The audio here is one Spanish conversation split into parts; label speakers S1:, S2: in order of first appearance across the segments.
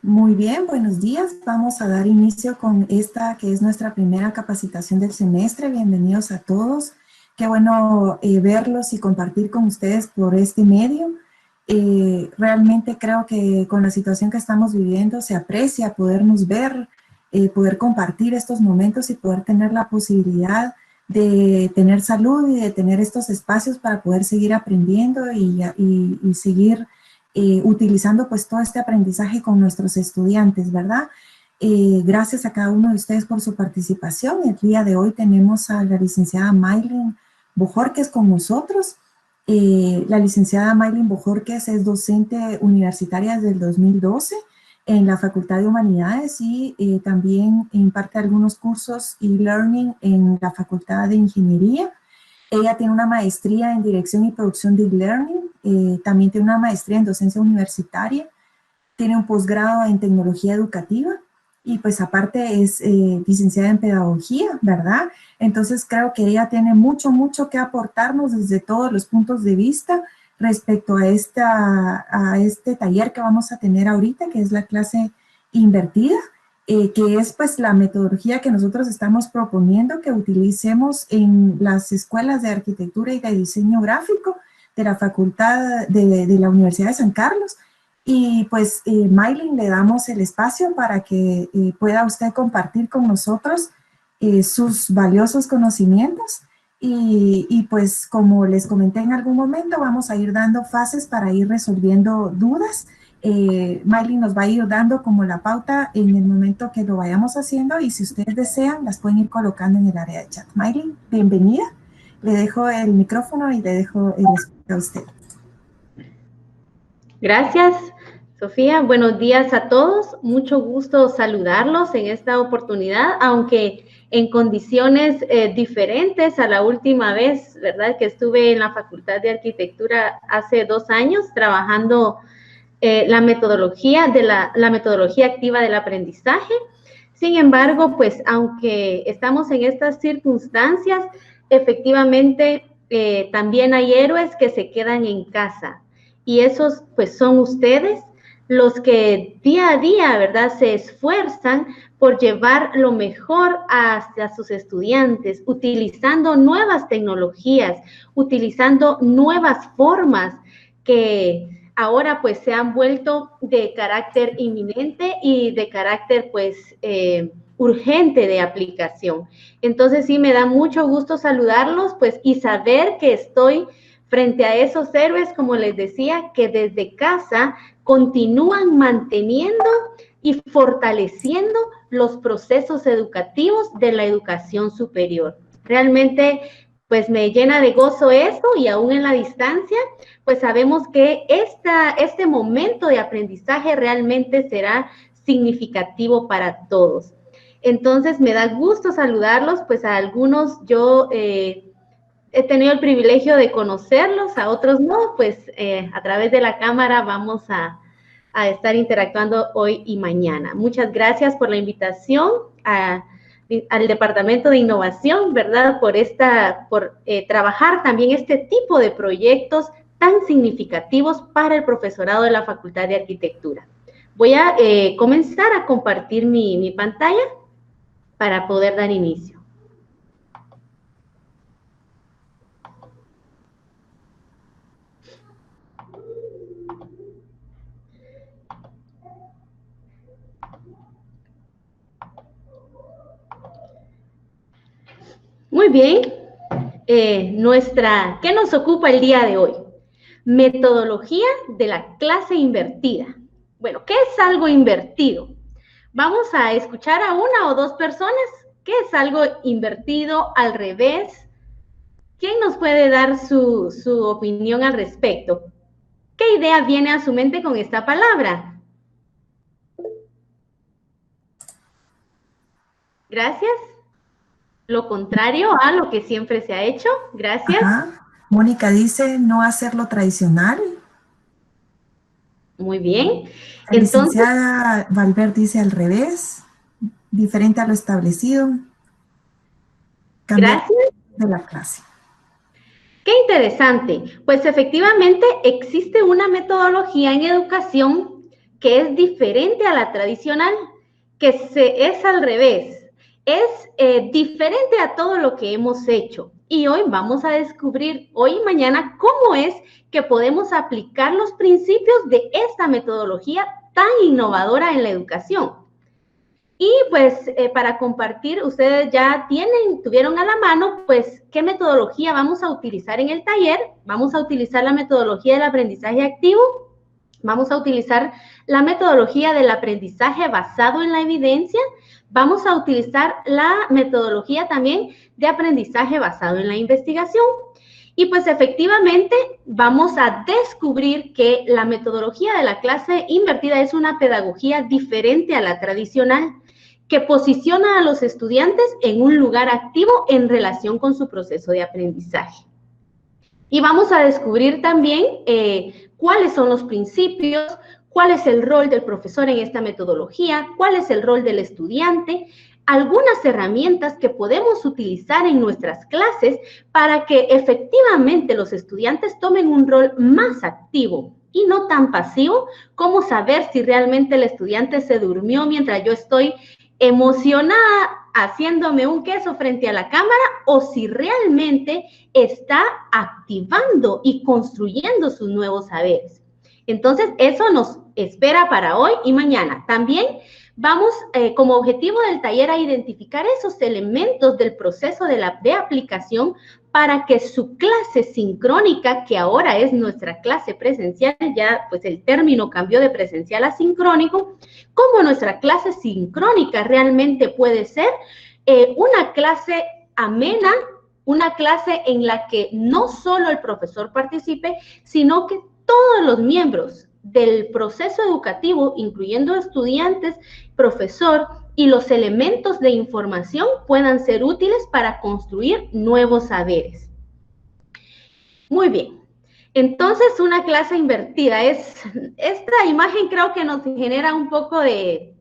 S1: Muy bien, buenos días. Vamos a dar inicio con esta que es nuestra primera capacitación del semestre. Bienvenidos a todos. Qué bueno verlos y compartir con ustedes por este medio. Realmente creo que con la situación que estamos viviendo se aprecia podernos ver, poder compartir estos momentos y poder tener la posibilidad de tener salud y de tener estos espacios para poder seguir aprendiendo y seguir utilizando pues todo este aprendizaje con nuestros estudiantes, ¿verdad? Gracias a cada uno de ustedes por su participación. El día de hoy tenemos a la licenciada Maylin Bojorquez con nosotros. La licenciada Maylin Bojorquez es docente universitaria desde el 2012 en la Facultad de Humanidades y también imparte algunos cursos e-learning en la Facultad de Ingeniería. Ella tiene una maestría en Dirección y Producción de e-Learning, también tiene una maestría en Docencia Universitaria, tiene un posgrado en Tecnología Educativa y pues aparte es licenciada en Pedagogía, ¿verdad? Entonces creo que ella tiene mucho que aportarnos desde todos los puntos de vista respecto a este taller que vamos a tener ahorita, que es la clase invertida. Que es pues la metodología que nosotros estamos proponiendo que utilicemos en las escuelas de arquitectura y de diseño gráfico de la Facultad de la Universidad de San Carlos. Y pues Maylin, le damos el espacio para que pueda usted compartir con nosotros sus valiosos conocimientos y pues como les comenté en algún momento, vamos a ir dando fases para ir resolviendo dudas. Maylin nos va a ir dando como la pauta en el momento que lo vayamos haciendo y si ustedes desean, las pueden ir colocando en el área de chat. Maylin, bienvenida. Le dejo el micrófono y le dejo el espacio a usted.
S2: Gracias, Sofía. Buenos días a todos. Mucho gusto saludarlos en esta oportunidad, aunque en condiciones diferentes a la última vez, ¿verdad? Que estuve en la Facultad de Arquitectura hace 2 años trabajando la metodología activa del aprendizaje. Sin embargo, pues aunque estamos en estas circunstancias, efectivamente también hay héroes que se quedan en casa y esos pues son ustedes los que día a día, ¿verdad?, se esfuerzan por llevar lo mejor hacia sus estudiantes, utilizando nuevas tecnologías, utilizando nuevas formas que ahora pues se han vuelto de carácter inminente y de carácter pues urgente de aplicación. Entonces sí me da mucho gusto saludarlos pues y saber que estoy frente a esos héroes, como les decía, que desde casa continúan manteniendo y fortaleciendo los procesos educativos de la educación superior. Realmente pues me llena de gozo eso y aún en la distancia, pues sabemos que este momento de aprendizaje realmente será significativo para todos. Entonces me da gusto saludarlos, pues a algunos yo he tenido el privilegio de conocerlos, a otros no, pues a través de la cámara vamos a estar interactuando hoy y mañana. Muchas gracias por la invitación al Departamento de Innovación, ¿verdad? Por trabajar también este tipo de proyectos tan significativos para el profesorado de la Facultad de Arquitectura. Voy a comenzar a compartir mi pantalla para poder dar inicio. Muy bien, ¿qué nos ocupa el día de hoy? Metodología de la clase invertida. Bueno, ¿qué es algo invertido? Vamos a escuchar a una o dos personas. ¿Qué es algo invertido, al revés? ¿Quién nos puede dar su opinión al respecto? ¿Qué idea viene a su mente con esta palabra? Gracias. Lo contrario a lo que siempre se ha hecho. Gracias.
S1: Ajá. Mónica dice no hacer lo tradicional.
S2: Muy bien.
S1: La licenciada Valverde dice al revés, diferente a lo establecido. Cambiar de la clase.
S2: Qué interesante. Pues efectivamente existe una metodología en educación que es diferente a la tradicional, que es al revés, es diferente a todo lo que hemos hecho. Y hoy vamos a descubrir, hoy y mañana, cómo es que podemos aplicar los principios de esta metodología tan innovadora en la educación. Y pues para compartir, ustedes ya tuvieron a la mano, pues, qué metodología vamos a utilizar en el taller. Vamos a utilizar la metodología del aprendizaje activo, vamos a utilizar la metodología del aprendizaje basado en la evidencia, vamos a utilizar la metodología también de aprendizaje basado en la investigación. Y pues efectivamente vamos a descubrir que la metodología de la clase invertida es una pedagogía diferente a la tradicional, que posiciona a los estudiantes en un lugar activo en relación con su proceso de aprendizaje. Y vamos a descubrir también cuáles son los principios, cuál es el rol del profesor en esta metodología, cuál es el rol del estudiante, algunas herramientas que podemos utilizar en nuestras clases para que efectivamente los estudiantes tomen un rol más activo y no tan pasivo, como saber si realmente el estudiante se durmió mientras yo estoy emocionada haciéndome un queso frente a la cámara, o si realmente está activando y construyendo sus nuevos saberes. Entonces, eso nos espera para hoy y mañana. También vamos, como objetivo del taller, a identificar esos elementos del proceso de aplicación para que su clase sincrónica, que ahora es nuestra clase presencial, ya pues el término cambió de presencial a sincrónico, cómo nuestra clase sincrónica realmente puede ser una clase amena, una clase en la que no solo el profesor participe, sino que todos los miembros del proceso educativo, incluyendo estudiantes, profesor y los elementos de información, puedan ser útiles para construir nuevos saberes. Muy bien. Entonces, una clase invertida. Esta imagen creo que nos genera un poco de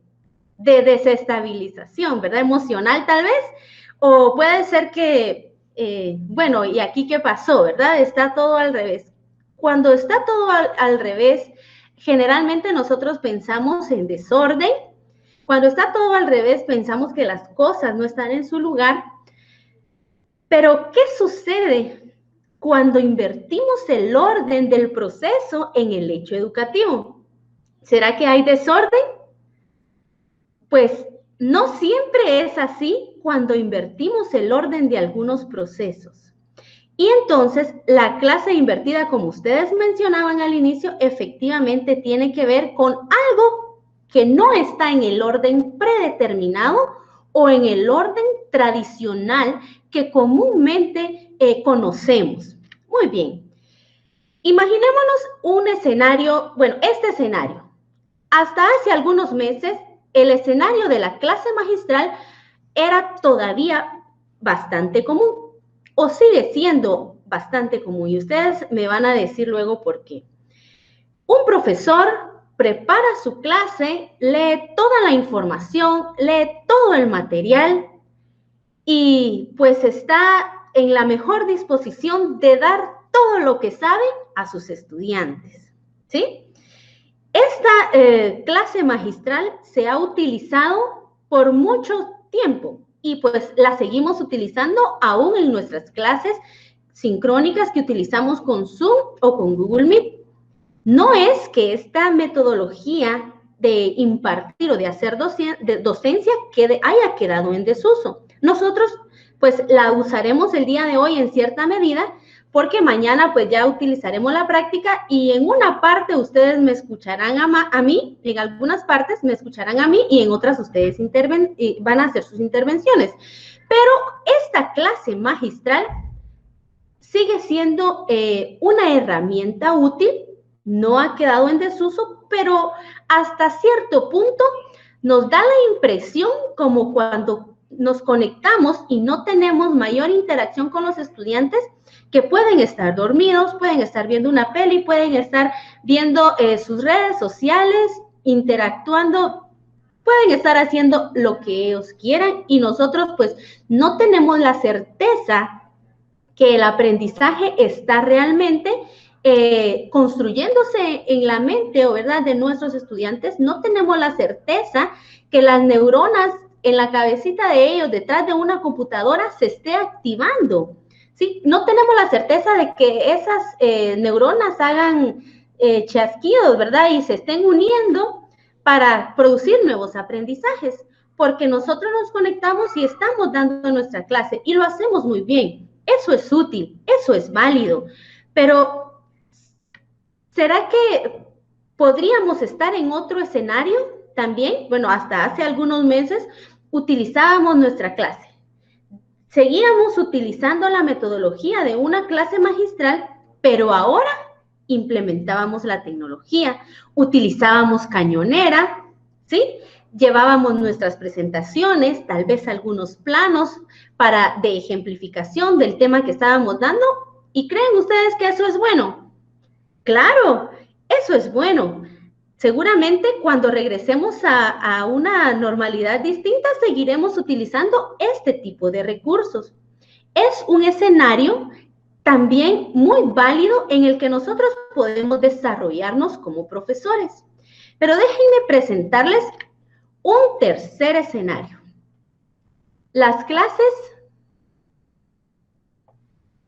S2: desestabilización, ¿verdad? Emocional tal vez, o puede ser que, bueno, ¿y aquí qué pasó, verdad? Está todo al revés. Cuando está todo al revés, generalmente nosotros pensamos en desorden. Cuando está todo al revés, pensamos que las cosas no están en su lugar. Pero, ¿qué sucede cuando invertimos el orden del proceso en el hecho educativo? ¿Será que hay desorden? Pues no siempre es así cuando invertimos el orden de algunos procesos. Y entonces, la clase invertida, como ustedes mencionaban al inicio, efectivamente tiene que ver con algo que no está en el orden predeterminado o en el orden tradicional que comúnmente conocemos. Muy bien. Imaginémonos un escenario, bueno, este escenario. Hasta hace algunos meses, el escenario de la clase magistral era todavía bastante común, o sigue siendo bastante común, y ustedes me van a decir luego por qué. Un profesor prepara su clase, lee toda la información, lee todo el material y pues está en la mejor disposición de dar todo lo que sabe a sus estudiantes, ¿sí? Esta clase magistral se ha utilizado por mucho tiempo y pues la seguimos utilizando aún en nuestras clases sincrónicas que utilizamos con Zoom o con Google Meet. No es que esta metodología de impartir o de hacer docencia haya quedado en desuso. Nosotros pues la usaremos el día de hoy en cierta medida, porque mañana pues ya utilizaremos la práctica y en una parte ustedes me escucharán a mí, en algunas partes me escucharán a mí y en otras ustedes van a hacer sus intervenciones. Pero esta clase magistral sigue siendo una herramienta útil, no ha quedado en desuso, pero hasta cierto punto nos da la impresión como cuando nos conectamos y no tenemos mayor interacción con los estudiantes, que pueden estar dormidos, pueden estar viendo una peli, pueden estar viendo sus redes sociales, interactuando, pueden estar haciendo lo que ellos quieran y nosotros pues no tenemos la certeza que el aprendizaje está realmente construyéndose en la mente, ¿verdad?, de nuestros estudiantes, no tenemos la certeza que las neuronas en la cabecita de ellos, detrás de una computadora, se esté activando, ¿sí? No tenemos la certeza de que esas neuronas hagan chasquidos, ¿verdad?, y se estén uniendo para producir nuevos aprendizajes, porque nosotros nos conectamos y estamos dando nuestra clase y lo hacemos muy bien. Eso es útil, eso es válido, pero ¿será que podríamos estar en otro escenario también? Bueno, hasta hace algunos meses utilizábamos nuestra clase. Seguíamos utilizando la metodología de una clase magistral, pero ahora implementábamos la tecnología, utilizábamos Cañonera, ¿sí? Llevábamos nuestras presentaciones, tal vez algunos planos de ejemplificación del tema que estábamos dando. ¿Y creen ustedes que eso es bueno? Claro, eso es bueno. Seguramente cuando regresemos a una normalidad distinta, seguiremos utilizando este tipo de recursos. Es un escenario también muy válido en el que nosotros podemos desarrollarnos como profesores. Pero déjenme presentarles un tercer escenario. Las clases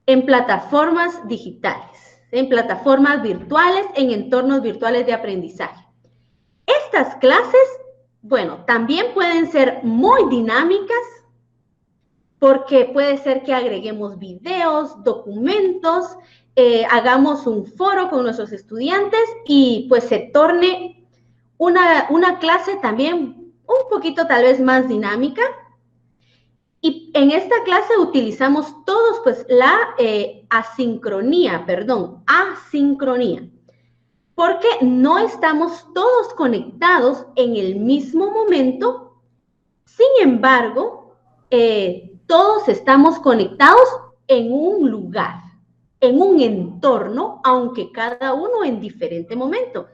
S2: en plataformas digitales, en plataformas virtuales, en entornos virtuales de aprendizaje. Estas clases, bueno, también pueden ser muy dinámicas, porque puede ser que agreguemos videos, documentos, hagamos un foro con nuestros estudiantes y pues se torne una clase también un poquito tal vez más dinámica. Y en esta clase utilizamos todos pues la asincronía, porque no estamos todos conectados en el mismo momento. Sin embargo, todos estamos conectados en un lugar, en un entorno, aunque cada uno en diferente momento.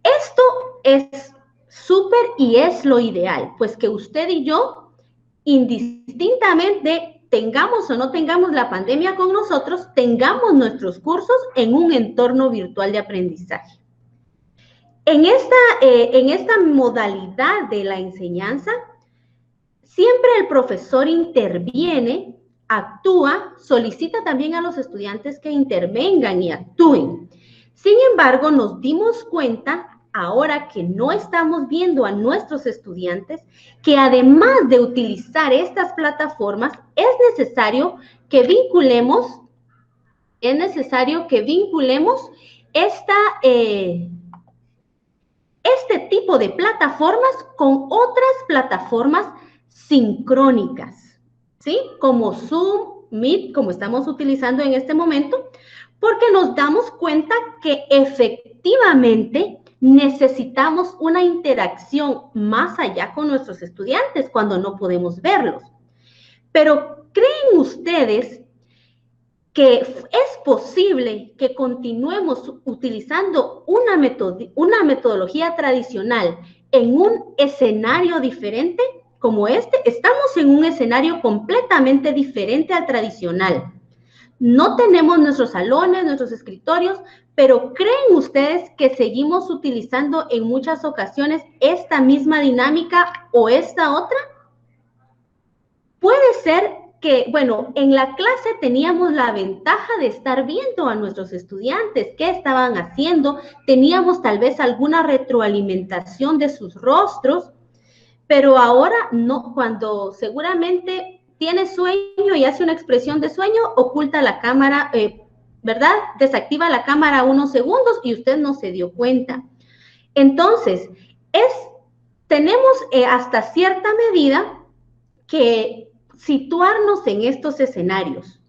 S2: Esto es súper y es lo ideal, pues que usted y yo, indistintamente tengamos o no tengamos la pandemia con nosotros, tengamos nuestros cursos en un entorno virtual de aprendizaje. En esta modalidad de la enseñanza, siempre el profesor interviene, actúa, solicita también a los estudiantes que intervengan y actúen. Sin embargo, nos dimos cuenta, ahora que no estamos viendo a nuestros estudiantes, que además de utilizar estas plataformas, es necesario que vinculemos este tipo de plataformas con otras plataformas sincrónicas, ¿sí? Como Zoom, Meet, como estamos utilizando en este momento, porque nos damos cuenta que efectivamente necesitamos una interacción más allá con nuestros estudiantes cuando no podemos verlos. Pero ¿creen ustedes que es posible que continuemos utilizando una metodología tradicional en un escenario diferente como este? Estamos en un escenario completamente diferente al tradicional. No tenemos nuestros salones, nuestros escritorios, pero ¿creen ustedes que seguimos utilizando en muchas ocasiones esta misma dinámica o esta otra? Puede ser que, bueno, en la clase teníamos la ventaja de estar viendo a nuestros estudiantes qué estaban haciendo, teníamos tal vez alguna retroalimentación de sus rostros, pero ahora no, cuando seguramente tiene sueño y hace una expresión de sueño, oculta la cámara, ¿verdad? Desactiva la cámara unos segundos y usted no se dio cuenta. Entonces, tenemos hasta cierta medida que situarnos en estos escenarios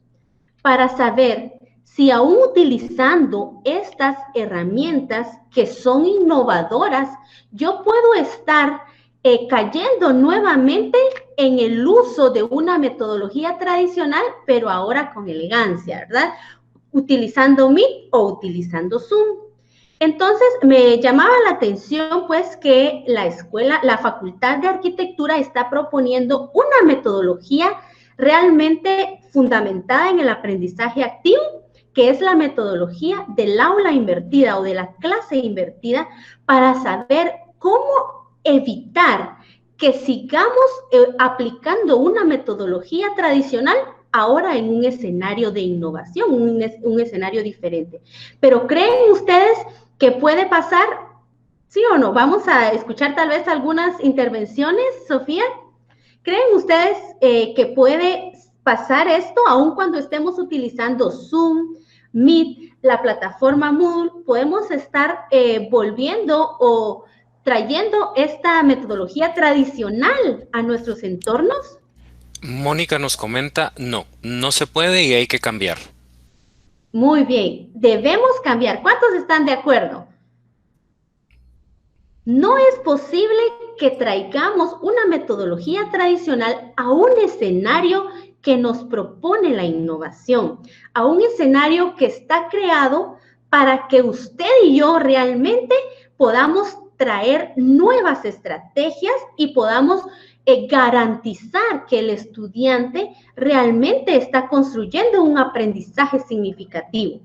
S2: para saber si aún utilizando estas herramientas que son innovadoras, yo puedo estar cayendo nuevamente en el uso de una metodología tradicional, pero ahora con elegancia, ¿verdad? Utilizando Meet o utilizando Zoom. Entonces, me llamaba la atención, pues, que la Facultad de Arquitectura está proponiendo una metodología realmente fundamentada en el aprendizaje activo, que es la metodología del aula invertida o de la clase invertida, para saber cómo evitar que sigamos aplicando una metodología tradicional ahora en un escenario de innovación, un escenario diferente. Pero ¿creen ustedes que puede pasar? ¿Sí o no? Vamos a escuchar tal vez algunas intervenciones, Sofía. ¿Creen ustedes que puede pasar esto aun cuando estemos utilizando Zoom, Meet, la plataforma Moodle? ¿Podemos estar volviendo o trayendo esta metodología tradicional a nuestros entornos?
S3: Mónica nos comenta, no, no se puede y hay que cambiar.
S2: Muy bien, debemos cambiar. ¿Cuántos están de acuerdo? No es posible que traigamos una metodología tradicional a un escenario que nos propone la innovación, a un escenario que está creado para que usted y yo realmente podamos traer nuevas estrategias y podamos garantizar que el estudiante realmente está construyendo un aprendizaje significativo.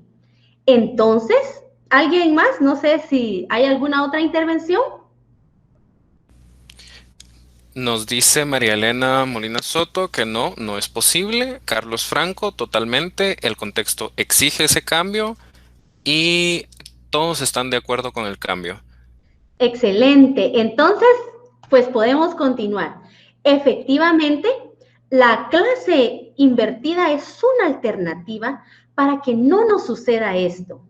S2: Entonces, ¿alguien más? No sé si hay alguna otra intervención.
S3: Nos dice María Elena Molina Soto que no, no es posible. Carlos Franco, totalmente. El contexto exige ese cambio y todos están de acuerdo con el cambio.
S2: Excelente. Entonces, pues podemos continuar. Efectivamente, la clase invertida es una alternativa para que no nos suceda esto.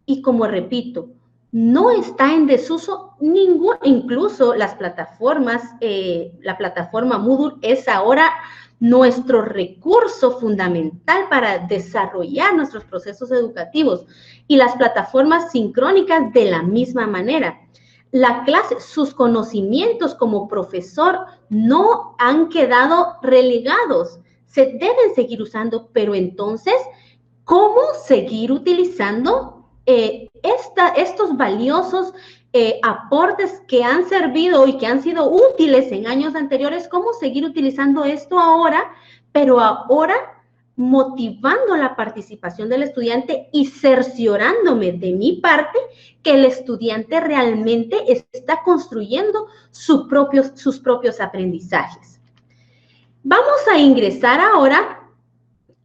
S2: Y como repito, no está en desuso ningún, incluso las plataformas, la plataforma Moodle es ahora nuestro recurso fundamental para desarrollar nuestros procesos educativos, y las plataformas sincrónicas de la misma manera. La clase, sus conocimientos como profesor no han quedado relegados, se deben seguir usando, pero entonces, ¿cómo seguir utilizando estos valiosos aportes que han servido y que han sido útiles en años anteriores? ¿Cómo seguir utilizando esto ahora, pero ahora motivando la participación del estudiante y cerciorándome de mi parte que el estudiante realmente está construyendo sus propios aprendizajes? Vamos a ingresar ahora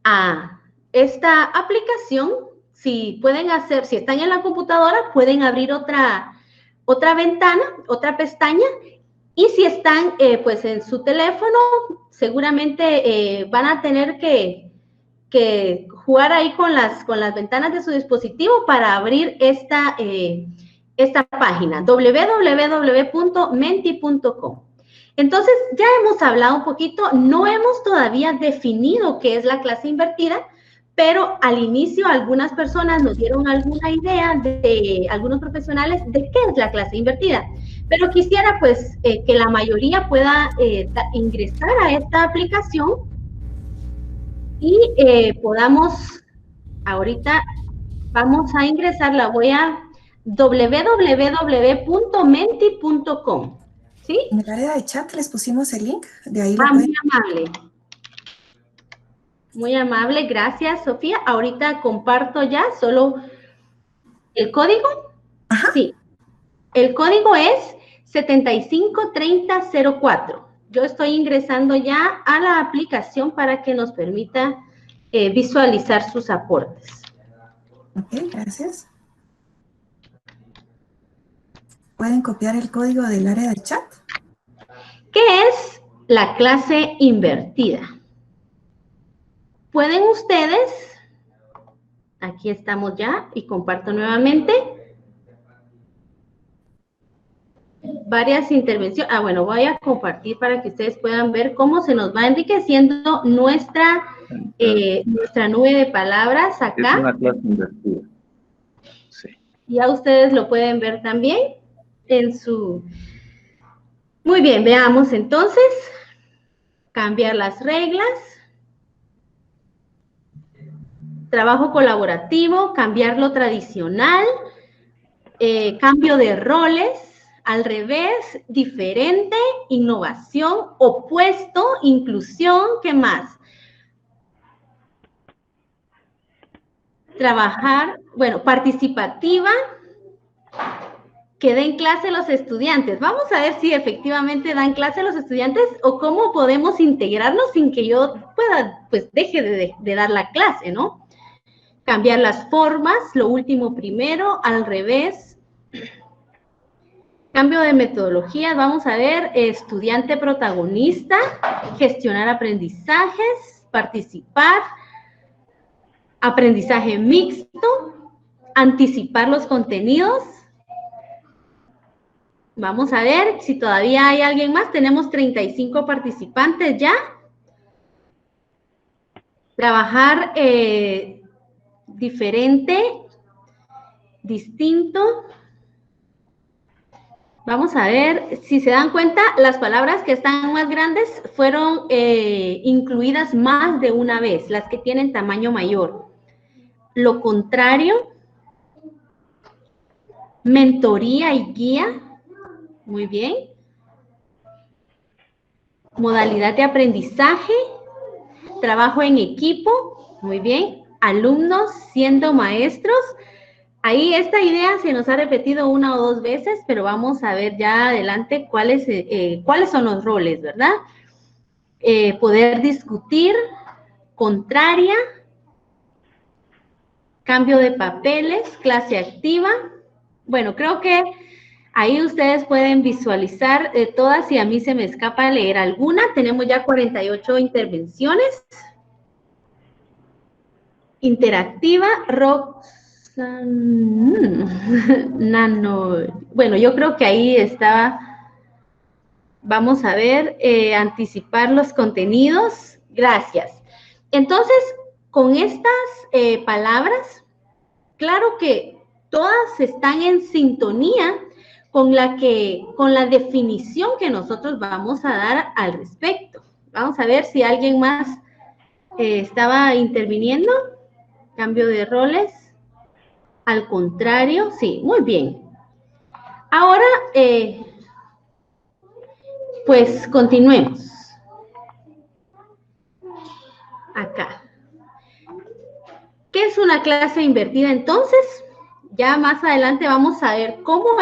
S2: a esta aplicación. Si pueden hacer, si están en la computadora, pueden abrir otra ventana, otra pestaña, y si están pues en su teléfono, seguramente van a tener que jugar ahí con las ventanas de su dispositivo para abrir esta página, www.menti.com. Entonces, ya hemos hablado un poquito, no hemos todavía definido qué es la clase invertida, pero al inicio algunas personas nos dieron alguna idea de algunos profesionales de qué es la clase invertida. Pero quisiera pues que la mayoría pueda ingresar a esta aplicación y podamos, ahorita vamos a ingresar, la voy a www.menti.com. ¿Sí?
S1: En el área de chat les pusimos el link, de ahí lo pueden...
S2: Muy amable. Muy amable, gracias, Sofía. Ahorita comparto ya solo el código.
S1: Ajá.
S2: Sí, el código es 753004. Yo estoy ingresando ya a la aplicación para que nos permita visualizar sus aportes.
S1: Ok, gracias. ¿Pueden copiar el código del área de chat?
S2: ¿Qué es la clase invertida? Pueden ustedes, aquí estamos ya y comparto nuevamente, varias intervenciones. Bueno, voy a compartir para que ustedes puedan ver cómo se nos va enriqueciendo nuestra nube de palabras acá.
S4: Es una clase invertida. Sí.
S2: Ya ustedes lo pueden ver también en su... Muy bien, veamos entonces. Cambiar las reglas. Trabajo colaborativo, cambiar lo tradicional, cambio de roles, al revés, diferente, innovación, opuesto, inclusión, ¿qué más? trabajar, bueno, participativa, que den clase los estudiantes. Vamos a ver si efectivamente dan clase los estudiantes o cómo podemos integrarnos sin que yo pueda, pues, deje de dar la clase, ¿no? Cambiar las formas, lo último primero, al revés. Cambio de metodología, vamos a ver, estudiante protagonista, gestionar aprendizajes, participar, aprendizaje mixto, anticipar los contenidos. Vamos a ver si todavía hay alguien más. Tenemos 35 participantes ya. Trabajar diferente, distinto. Vamos a ver, si se dan cuenta, las palabras que están más grandes fueron incluidas más de una vez, las que tienen tamaño mayor. Lo contrario, mentoría y guía. Muy bien. Modalidad de aprendizaje, trabajo en equipo, muy bien. Alumnos siendo maestros. Ahí esta idea se nos ha repetido una o dos veces, pero vamos a ver ya adelante cuáles son los roles, ¿verdad? Poder discutir, contraria, cambio de papeles, clase activa. Bueno, creo que ahí ustedes pueden visualizar todas y a mí se me escapa leer alguna. Tenemos ya 48 intervenciones. Interactiva, Nano. Bueno, yo creo que ahí estaba. Vamos a ver, anticipar los contenidos. Gracias. Entonces, con estas palabras, claro que todas están en sintonía con la definición que nosotros vamos a dar al respecto. Vamos a ver si alguien más estaba interviniendo. Cambio de roles. Al contrario, sí, muy bien. Ahora, pues continuemos. Acá. ¿Qué es una clase invertida entonces? Ya más adelante vamos a ver cómo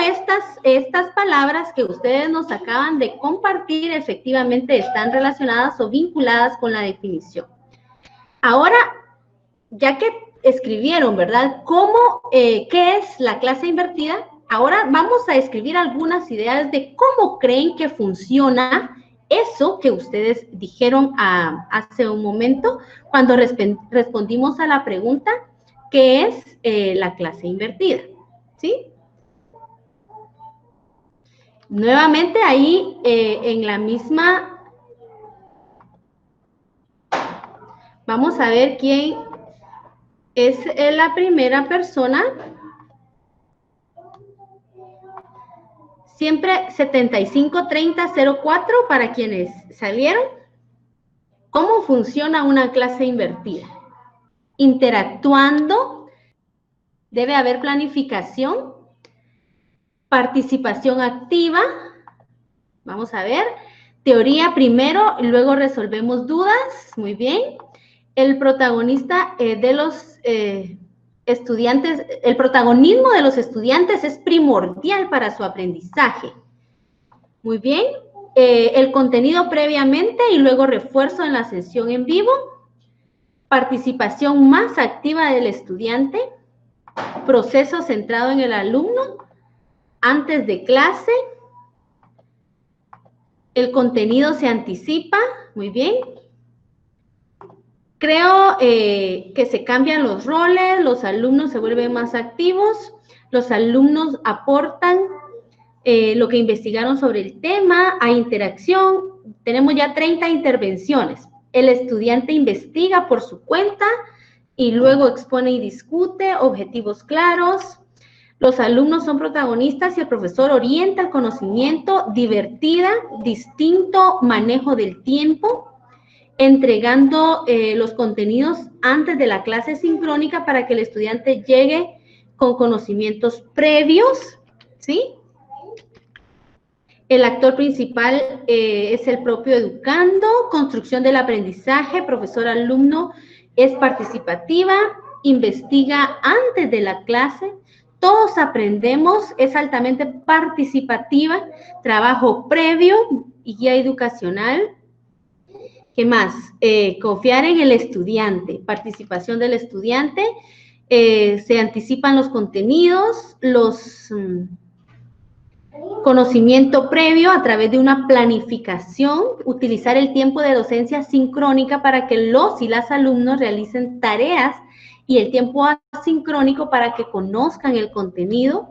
S2: estas palabras que ustedes nos acaban de compartir efectivamente están relacionadas o vinculadas con la definición. Ahora, ya que escribieron, ¿verdad? ¿Qué es la clase invertida? Ahora vamos a escribir algunas ideas de cómo creen que funciona eso que ustedes dijeron hace un momento cuando respondimos a la pregunta, ¿qué es la clase invertida? ¿Sí? Nuevamente ahí en la misma, vamos a ver quién es la primera persona. Siempre 753004 para quienes salieron. ¿Cómo funciona una clase invertida? Interactuando, debe haber planificación, participación activa. Vamos a ver. Teoría primero y luego resolvemos dudas. Muy bien. El protagonista de los estudiantes, el protagonismo de los estudiantes es primordial para su aprendizaje. Muy bien. El contenido previamente y luego refuerzo en la sesión en vivo. Participación más activa del estudiante. Proceso centrado en el alumno. Antes de clase. El contenido se anticipa. Muy bien. Creo que se cambian los roles, los alumnos se vuelven más activos, los alumnos aportan lo que investigaron sobre el tema, hay interacción, tenemos ya 30 intervenciones. El estudiante investiga por su cuenta y luego expone y discute, objetivos claros. Los alumnos son protagonistas y el profesor orienta el conocimiento, divertida, distinto manejo del tiempo, entregando los contenidos antes de la clase sincrónica para que el estudiante llegue con conocimientos previos, ¿sí? El actor principal es el propio educando, construcción del aprendizaje, profesor-alumno es participativa, investiga antes de la clase, todos aprendemos, es altamente participativa, trabajo previo y guía educacional. ¿Qué más? Confiar en el estudiante, participación del estudiante, se anticipan los contenidos, los conocimiento previo a través de una planificación, utilizar el tiempo de docencia sincrónica para que los y las alumnos realicen tareas y el tiempo asincrónico para que conozcan el contenido,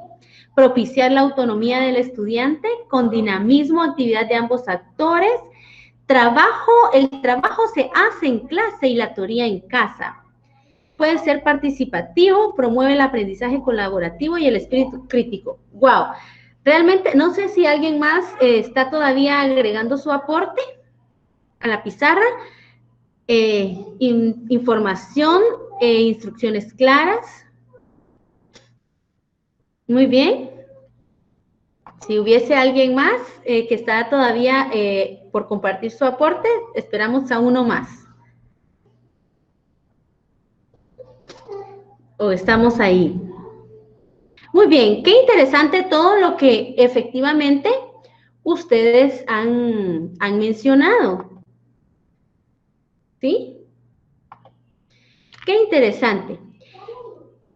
S2: propiciar la autonomía del estudiante con dinamismo, actividad de ambos actores, el trabajo se hace en clase y la teoría en casa. Puede ser participativo, promueve el aprendizaje colaborativo y el espíritu crítico. ¡Wow! Realmente, no sé si alguien más está todavía agregando su aporte a la pizarra. Información, instrucciones claras. Muy bien. Si hubiese alguien más que está todavía por compartir su aporte, esperamos a uno más. ¿O estamos ahí? Muy bien, qué interesante todo lo que efectivamente ustedes han mencionado. ¿Sí? Qué interesante.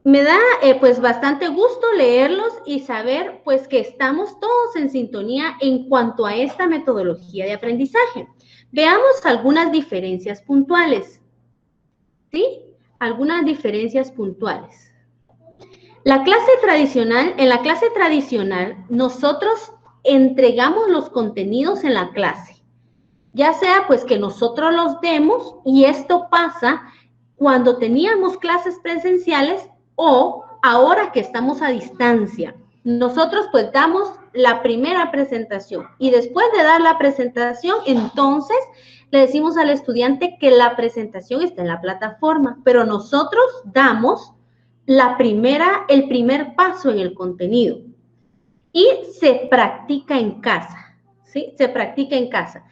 S2: Me da pues bastante gusto leerlos y saber pues que estamos todos en sintonía en cuanto a esta metodología de aprendizaje. Veamos algunas diferencias puntuales. ¿Sí? Algunas diferencias puntuales. En la clase tradicional, nosotros entregamos los contenidos en la clase. Ya sea pues que nosotros los demos, y esto pasa cuando teníamos clases presenciales o ahora que estamos a distancia. Nosotros pues damos la primera presentación y después de dar la presentación, entonces le decimos al estudiante que la presentación está en la plataforma, pero nosotros damos el primer paso en el contenido y se practica en casa, ¿sí? Se practica en casa.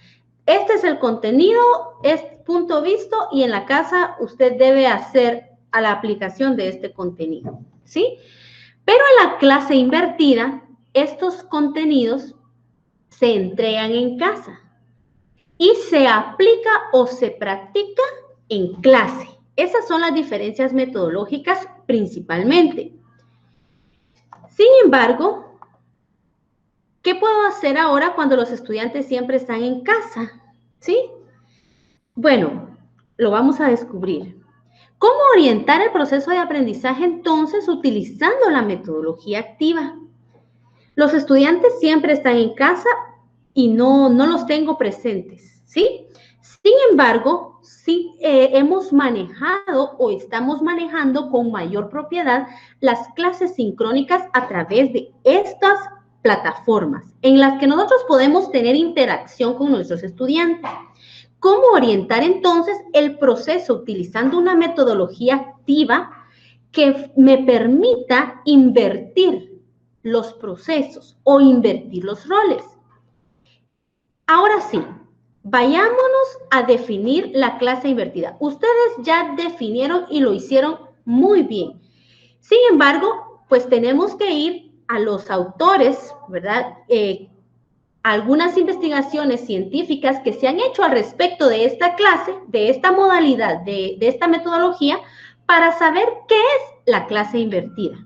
S2: Este es el contenido, es punto visto y en la casa usted debe hacer a la aplicación de este contenido, ¿sí? Pero en la clase invertida, estos contenidos se entregan en casa y se aplica o se practica en clase. Esas son las diferencias metodológicas principalmente. Sin embargo, ¿qué puedo hacer ahora cuando los estudiantes siempre están en casa? ¿Sí? Bueno, lo vamos a descubrir. ¿Cómo orientar el proceso de aprendizaje entonces utilizando la metodología activa? Los estudiantes siempre están en casa y no los tengo presentes, ¿sí? Sin embargo, sí hemos manejado o estamos manejando con mayor propiedad las clases sincrónicas a través de estas plataformas en las que nosotros podemos tener interacción con nuestros estudiantes. ¿Cómo orientar entonces el proceso utilizando una metodología activa que me permita invertir los procesos o invertir los roles? Ahora sí, vayámonos a definir la clase invertida. Ustedes ya definieron y lo hicieron muy bien. Sin embargo, pues tenemos que ir a los autores, ¿verdad? Algunas investigaciones científicas que se han hecho al respecto de esta clase, de esta modalidad, de esta metodología, para saber qué es la clase invertida.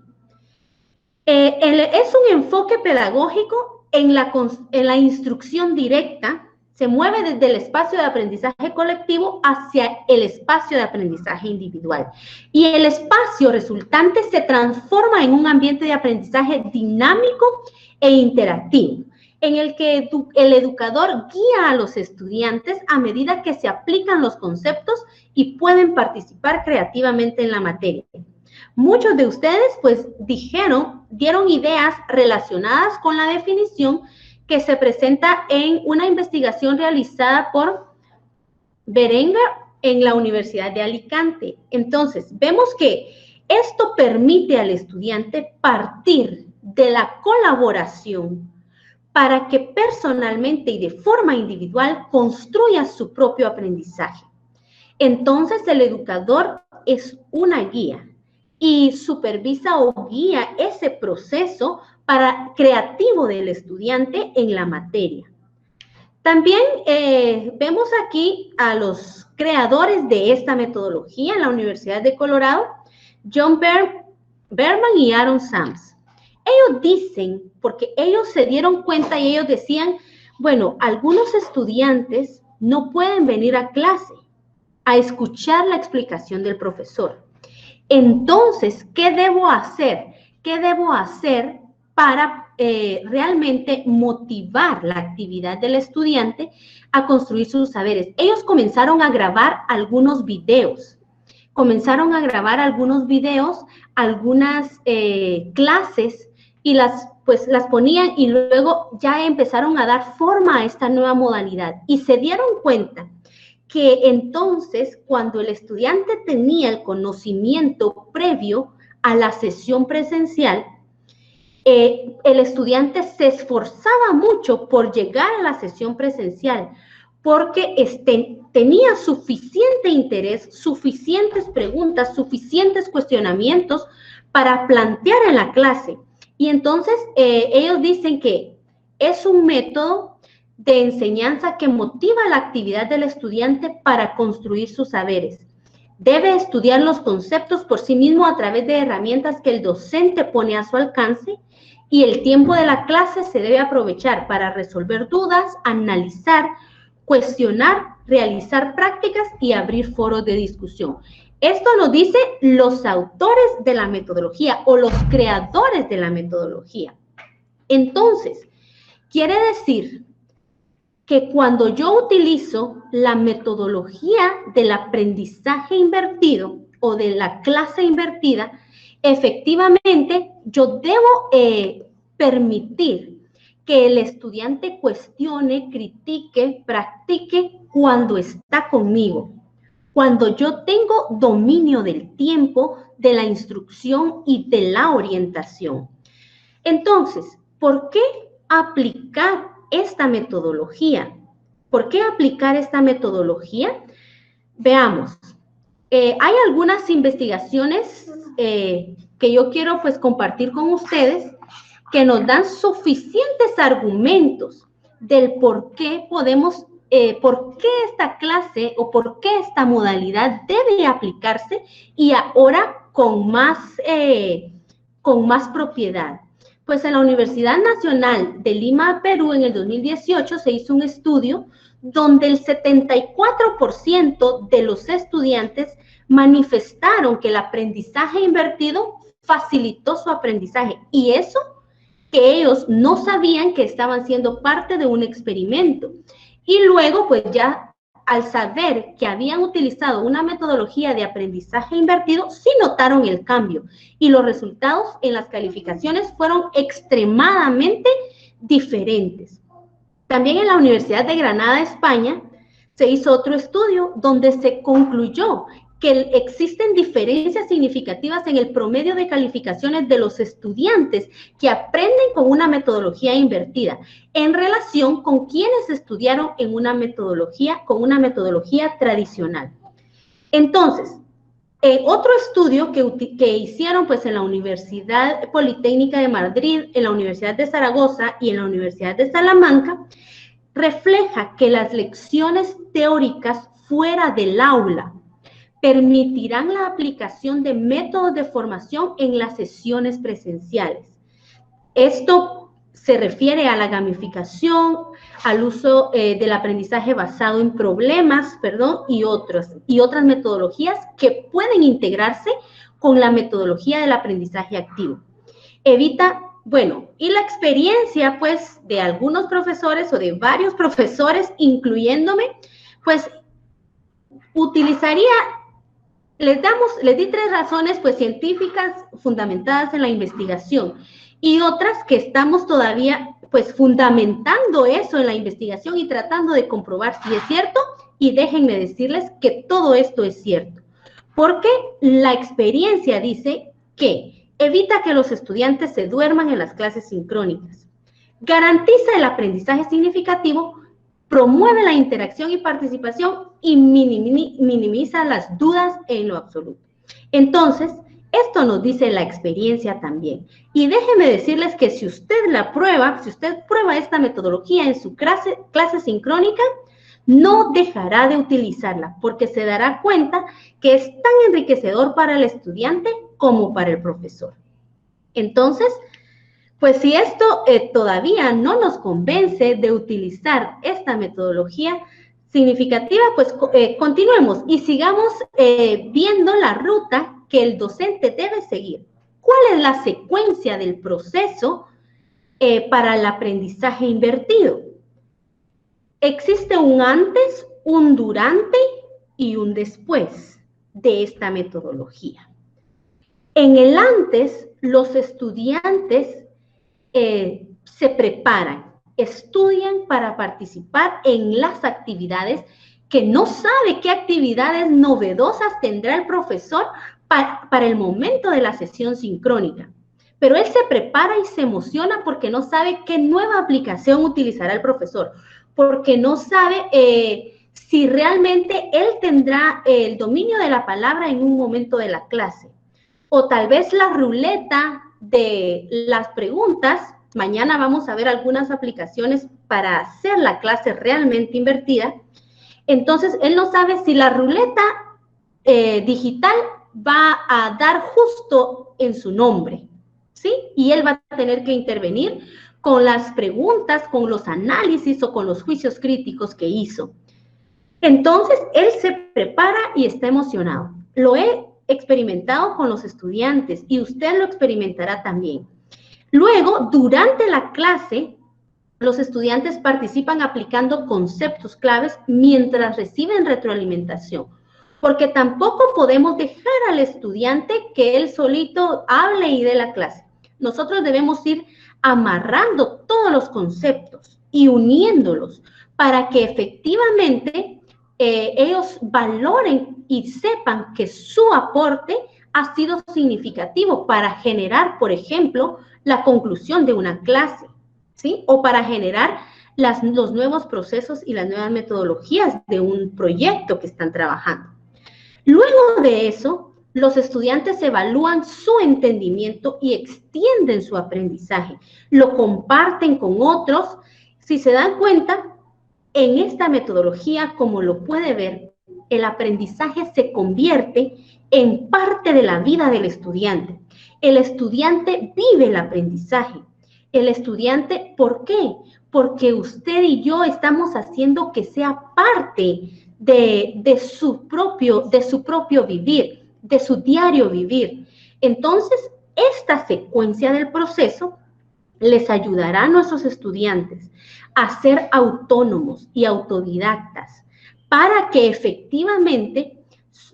S2: Es un enfoque pedagógico en la instrucción directa, se mueve desde el espacio de aprendizaje colectivo hacia el espacio de aprendizaje individual. Y el espacio resultante se transforma en un ambiente de aprendizaje dinámico e interactivo, en el que el educador guía a los estudiantes a medida que se aplican los conceptos y pueden participar creativamente en la materia. Muchos de ustedes, pues, dieron ideas relacionadas con la definición que se presenta en una investigación realizada por Berenguer en la Universidad de Alicante. Entonces, vemos que esto permite al estudiante partir de la colaboración para que personalmente y de forma individual construya su propio aprendizaje. Entonces, el educador es una guía y supervisa o guía ese proceso creativo del estudiante en la materia. También vemos aquí a los creadores de esta metodología en la Universidad de Colorado, John Berman y Aaron Sams. Ellos dicen, porque ellos se dieron cuenta y ellos decían, bueno, algunos estudiantes no pueden venir a clase a escuchar la explicación del profesor. Entonces, ¿qué debo hacer? ¿Qué debo hacer para realmente motivar la actividad del estudiante a construir sus saberes? Ellos comenzaron a grabar algunos videos. Algunas clases y las ponían y luego ya empezaron a dar forma a esta nueva modalidad y se dieron cuenta que entonces cuando el estudiante tenía el conocimiento previo a la sesión presencial, el estudiante se esforzaba mucho por llegar a la sesión presencial porque tenía suficiente interés, suficientes preguntas, suficientes cuestionamientos para plantear en la clase. Y entonces ellos dicen que es un método de enseñanza que motiva la actividad del estudiante para construir sus saberes. Debe estudiar los conceptos por sí mismo a través de herramientas que el docente pone a su alcance y el tiempo de la clase se debe aprovechar para resolver dudas, analizar, cuestionar, realizar prácticas y abrir foros de discusión. Esto lo dicen los autores de la metodología o los creadores de la metodología. Entonces, quiere decir que cuando yo utilizo la metodología del aprendizaje invertido o de la clase invertida, efectivamente yo debo permitir que el estudiante cuestione, critique, practique cuando está conmigo, cuando yo tengo dominio del tiempo, de la instrucción y de la orientación. Entonces, ¿por qué aplicar esta metodología? ¿Por qué aplicar esta metodología? Veamos. Hay algunas investigaciones que yo quiero pues compartir con ustedes que nos dan suficientes argumentos del por qué podemos, por qué esta clase o por qué esta modalidad debe aplicarse y ahora con más propiedad. Pues en la Universidad Nacional de Lima, Perú, en el 2018 se hizo un estudio donde el 74% de los estudiantes manifestaron que el aprendizaje invertido facilitó su aprendizaje y eso que ellos no sabían que estaban siendo parte de un experimento. Y luego, pues ya al saber que habían utilizado una metodología de aprendizaje invertido, sí notaron el cambio y los resultados en las calificaciones fueron extremadamente diferentes. También en la Universidad de Granada, España, se hizo otro estudio donde se concluyó que existen diferencias significativas en el promedio de calificaciones de los estudiantes que aprenden con una metodología invertida en relación con quienes estudiaron con una metodología tradicional. Entonces, otro estudio que hicieron pues en la Universidad Politécnica de Madrid, en la Universidad de Zaragoza y en la Universidad de Salamanca, refleja que las lecciones teóricas fuera del aula permitirán la aplicación de métodos de formación en las sesiones presenciales. Esto se refiere a la gamificación, al uso del aprendizaje basado en problemas, y otras metodologías que pueden integrarse con la metodología del aprendizaje activo. Y la experiencia, pues, de algunos profesores o de varios profesores, incluyéndome, pues, les di 3 razones, pues, científicas fundamentadas en la investigación y otras que estamos todavía, pues, fundamentando eso en la investigación y tratando de comprobar si es cierto, y déjenme decirles que todo esto es cierto, porque la experiencia dice que evita que los estudiantes se duerman en las clases sincrónicas, garantiza el aprendizaje significativo, promueve la interacción y participación y minimiza las dudas en lo absoluto. Entonces, esto nos dice la experiencia también. Y déjenme decirles que si usted prueba esta metodología en su clase sincrónica, no dejará de utilizarla porque se dará cuenta que es tan enriquecedor para el estudiante como para el profesor. Entonces, pues si esto todavía no nos convence de utilizar esta metodología significativa, pues continuemos y sigamos viendo la ruta que el docente debe seguir. ¿Cuál es la secuencia del proceso para el aprendizaje invertido? Existe un antes, un durante y un después de esta metodología. En el antes, los estudiantes se preparan, estudian para participar en las actividades que no sabe qué actividades novedosas tendrá el profesor para el momento de la sesión sincrónica. Pero él se prepara y se emociona porque no sabe qué nueva aplicación utilizará el profesor, porque no sabe si realmente él tendrá el dominio de la palabra en un momento de la clase. O tal vez la ruleta de las preguntas, mañana vamos a ver algunas aplicaciones para hacer la clase realmente invertida. Entonces, él no sabe si la ruleta digital va a dar justo en su nombre, ¿sí? Y él va a tener que intervenir con las preguntas, con los análisis o con los juicios críticos que hizo. Entonces, él se prepara y está emocionado. Lo he experimentado con los estudiantes y usted lo experimentará también. Luego, durante la clase, los estudiantes participan aplicando conceptos claves mientras reciben retroalimentación, porque tampoco podemos dejar al estudiante que él solito hable y dé la clase. Nosotros debemos ir amarrando todos los conceptos y uniéndolos para que efectivamente ellos valoren y sepan que su aporte ha sido significativo para generar, por ejemplo, la conclusión de una clase, ¿sí? O para generar los nuevos procesos y las nuevas metodologías de un proyecto que están trabajando. Luego de eso, los estudiantes evalúan su entendimiento y extienden su aprendizaje, lo comparten con otros. Si se dan cuenta, en esta metodología, como lo puede ver, el aprendizaje se convierte en parte de la vida del estudiante. El estudiante vive el aprendizaje. El estudiante, ¿por qué? Porque usted y yo estamos haciendo que sea parte de su propio vivir, de su diario vivir. Entonces, esta secuencia del proceso les ayudará a nuestros estudiantes a ser autónomos y autodidactas para que efectivamente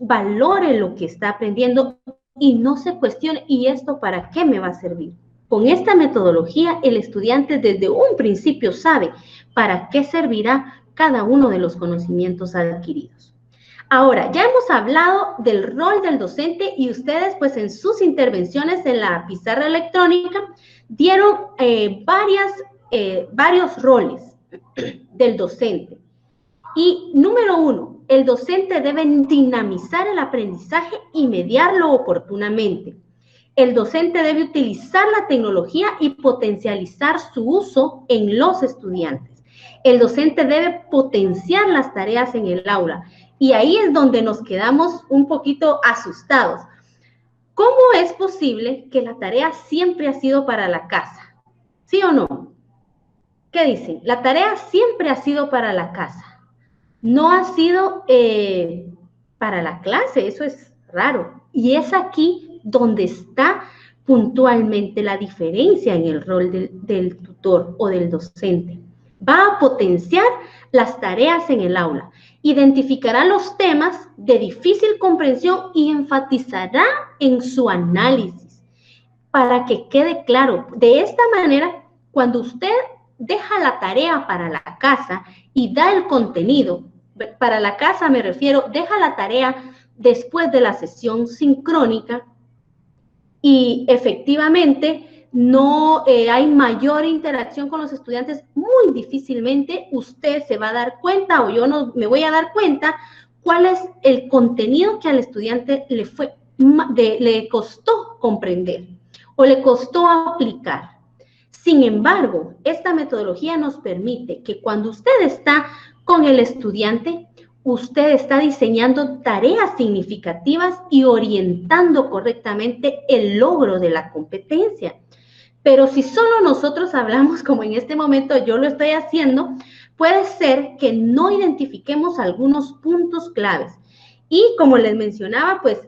S2: valore lo que está aprendiendo y no se cuestione, ¿y esto para qué me va a servir? Con esta metodología, el estudiante desde un principio sabe para qué servirá cada uno de los conocimientos adquiridos. Ahora, ya hemos hablado del rol del docente y ustedes, pues, en sus intervenciones en la pizarra electrónica, dieron varios roles del docente. Y número 1, el docente debe dinamizar el aprendizaje y mediarlo oportunamente. El docente debe utilizar la tecnología y potencializar su uso en los estudiantes. El docente debe potenciar las tareas en el aula. Y ahí es donde nos quedamos un poquito asustados. ¿Cómo es posible que la tarea siempre ha sido para la casa? ¿Sí o no? ¿Qué dicen? La tarea siempre ha sido para la casa. No ha sido para la clase, eso es raro. Y es aquí donde está puntualmente la diferencia en el rol del tutor o del docente. Va a potenciar las tareas en el aula, identificará los temas de difícil comprensión y enfatizará en su análisis para que quede claro. De esta manera, cuando usted deja la tarea para la casa y da el contenido, para la casa me refiero, deja la tarea después de la sesión sincrónica y efectivamente no hay mayor interacción con los estudiantes, muy difícilmente usted se va a dar cuenta o yo no me voy a dar cuenta cuál es el contenido que al estudiante le fue le costó comprender o le costó aplicar. Sin embargo, esta metodología nos permite que cuando usted está con el estudiante, usted está diseñando tareas significativas y orientando correctamente el logro de la competencia. Pero si solo nosotros hablamos, como en este momento yo lo estoy haciendo, puede ser que no identifiquemos algunos puntos claves. Y como les mencionaba, pues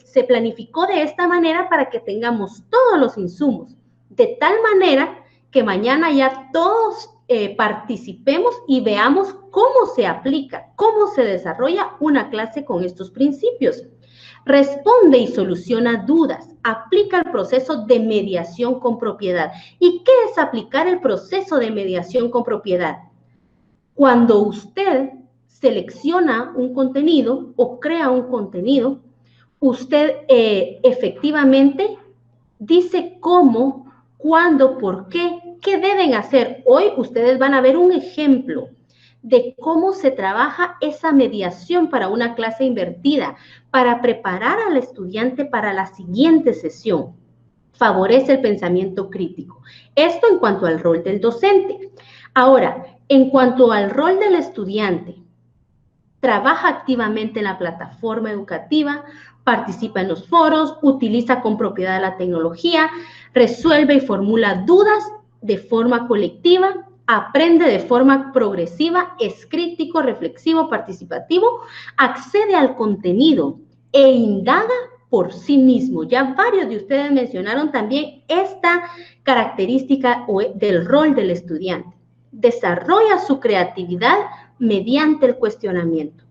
S2: se planificó de esta manera para que tengamos todos los insumos, de tal manera que mañana ya todos participemos y veamos cómo se aplica, cómo se desarrolla una clase con estos principios. Responde y soluciona dudas, aplica el proceso de mediación con propiedad. ¿Y qué es aplicar el proceso de mediación con propiedad? Cuando usted selecciona un contenido o crea un contenido, usted efectivamente dice cómo, cuándo, por qué deben hacer. Hoy ustedes van a ver un ejemplo de cómo se trabaja esa mediación para una clase invertida, para preparar al estudiante para la siguiente sesión. Favorece el pensamiento crítico. Esto en cuanto al rol del docente. Ahora, en cuanto al rol del estudiante, trabaja activamente en la plataforma educativa, participa en los foros, utiliza con propiedad la tecnología, resuelve y formula dudas de forma colectiva, aprende de forma progresiva, es crítico, reflexivo, participativo, accede al contenido e indaga por sí mismo. Ya varios de ustedes mencionaron también esta característica del rol del estudiante. Desarrolla su creatividad mediante el cuestionamiento.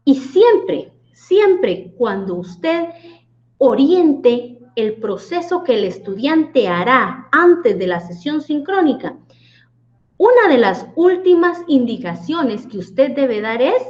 S2: Y siempre cuando usted oriente el proceso que el estudiante hará antes de la sesión sincrónica, una de las últimas indicaciones que usted debe dar es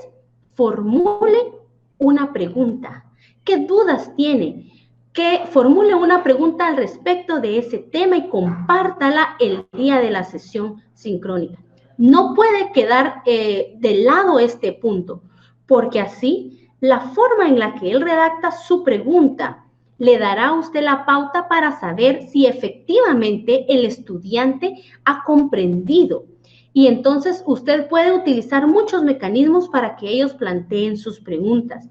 S2: formule una pregunta. ¿Qué dudas tiene? Que formule una pregunta al respecto de ese tema y compártala el día de la sesión sincrónica. No puede quedar de lado este punto, porque así la forma en la que él redacta su pregunta le dará a usted la pauta para saber si efectivamente el estudiante ha comprendido. Y entonces usted puede utilizar muchos mecanismos para que ellos planteen sus preguntas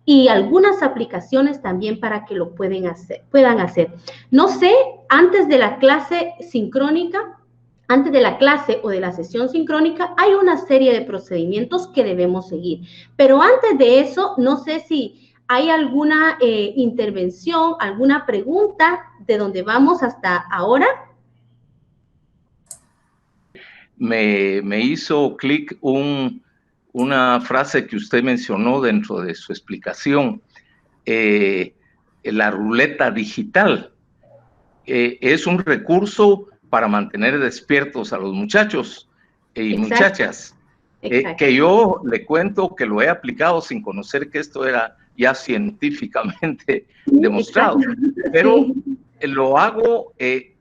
S2: y algunas aplicaciones también para que lo puedan hacer. No sé, antes de la clase sincrónica, antes de la clase o de la sesión sincrónica, hay una serie de procedimientos que debemos seguir. Pero antes de eso, no sé si hay alguna intervención, alguna pregunta de donde vamos hasta ahora.
S4: Me hizo clic una frase que usted mencionó dentro de su explicación, la ruleta digital. Es un recurso para mantener despiertos a los muchachos y
S2: Exacto.
S4: Muchachas. Que yo le cuento que lo he aplicado sin conocer que esto era ya científicamente demostrado. Pero lo hago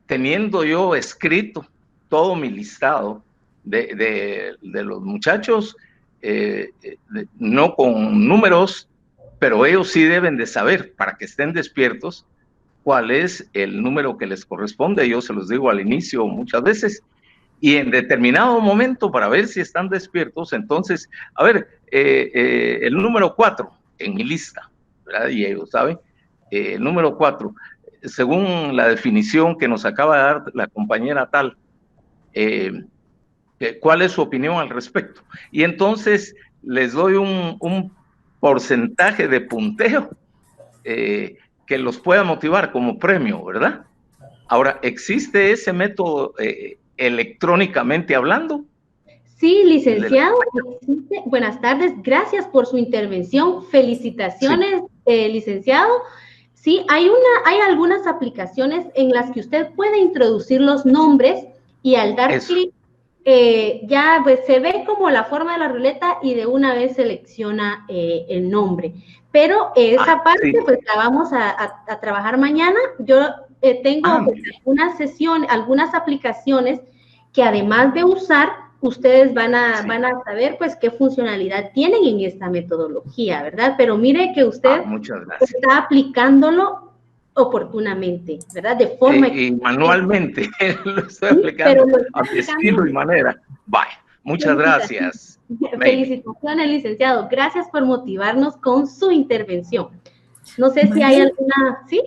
S4: teniendo yo escrito todo mi listado de los muchachos, no con números, pero ellos sí deben de saber, para que estén despiertos, cuál es el número que les corresponde. Yo se los digo al inicio muchas veces, y en determinado momento, para ver si están despiertos, entonces, a ver, el número 4 en mi lista, ¿verdad? Y ellos saben, el número 4, según la definición que nos acaba de dar la compañera tal, ¿cuál es su opinión al respecto? Y entonces les doy un porcentaje de punteo que los pueda motivar como premio, ¿verdad? Ahora, ¿existe ese método electrónicamente hablando?
S2: Sí, licenciado. Buenas tardes, gracias por su intervención. Felicitaciones, sí. Licenciado. Sí, hay algunas aplicaciones en las que usted puede introducir los nombres y al dar clic, ya pues, se ve como la forma de la ruleta y de una vez selecciona el nombre. Pero esa parte, sí, pues la vamos a trabajar mañana. Yo tengo una sesión, algunas aplicaciones que además de usar, ustedes van a saber pues qué funcionalidad tienen en esta metodología, ¿verdad? Pero mire que usted está aplicándolo oportunamente, ¿verdad? De forma...
S4: y manualmente lo estoy aplicando a mi estilo y manera. Vaya, muchas gracias.
S2: Felicitaciones, licenciado. Gracias por motivarnos con su intervención. No sé si hay alguna... ¿Sí?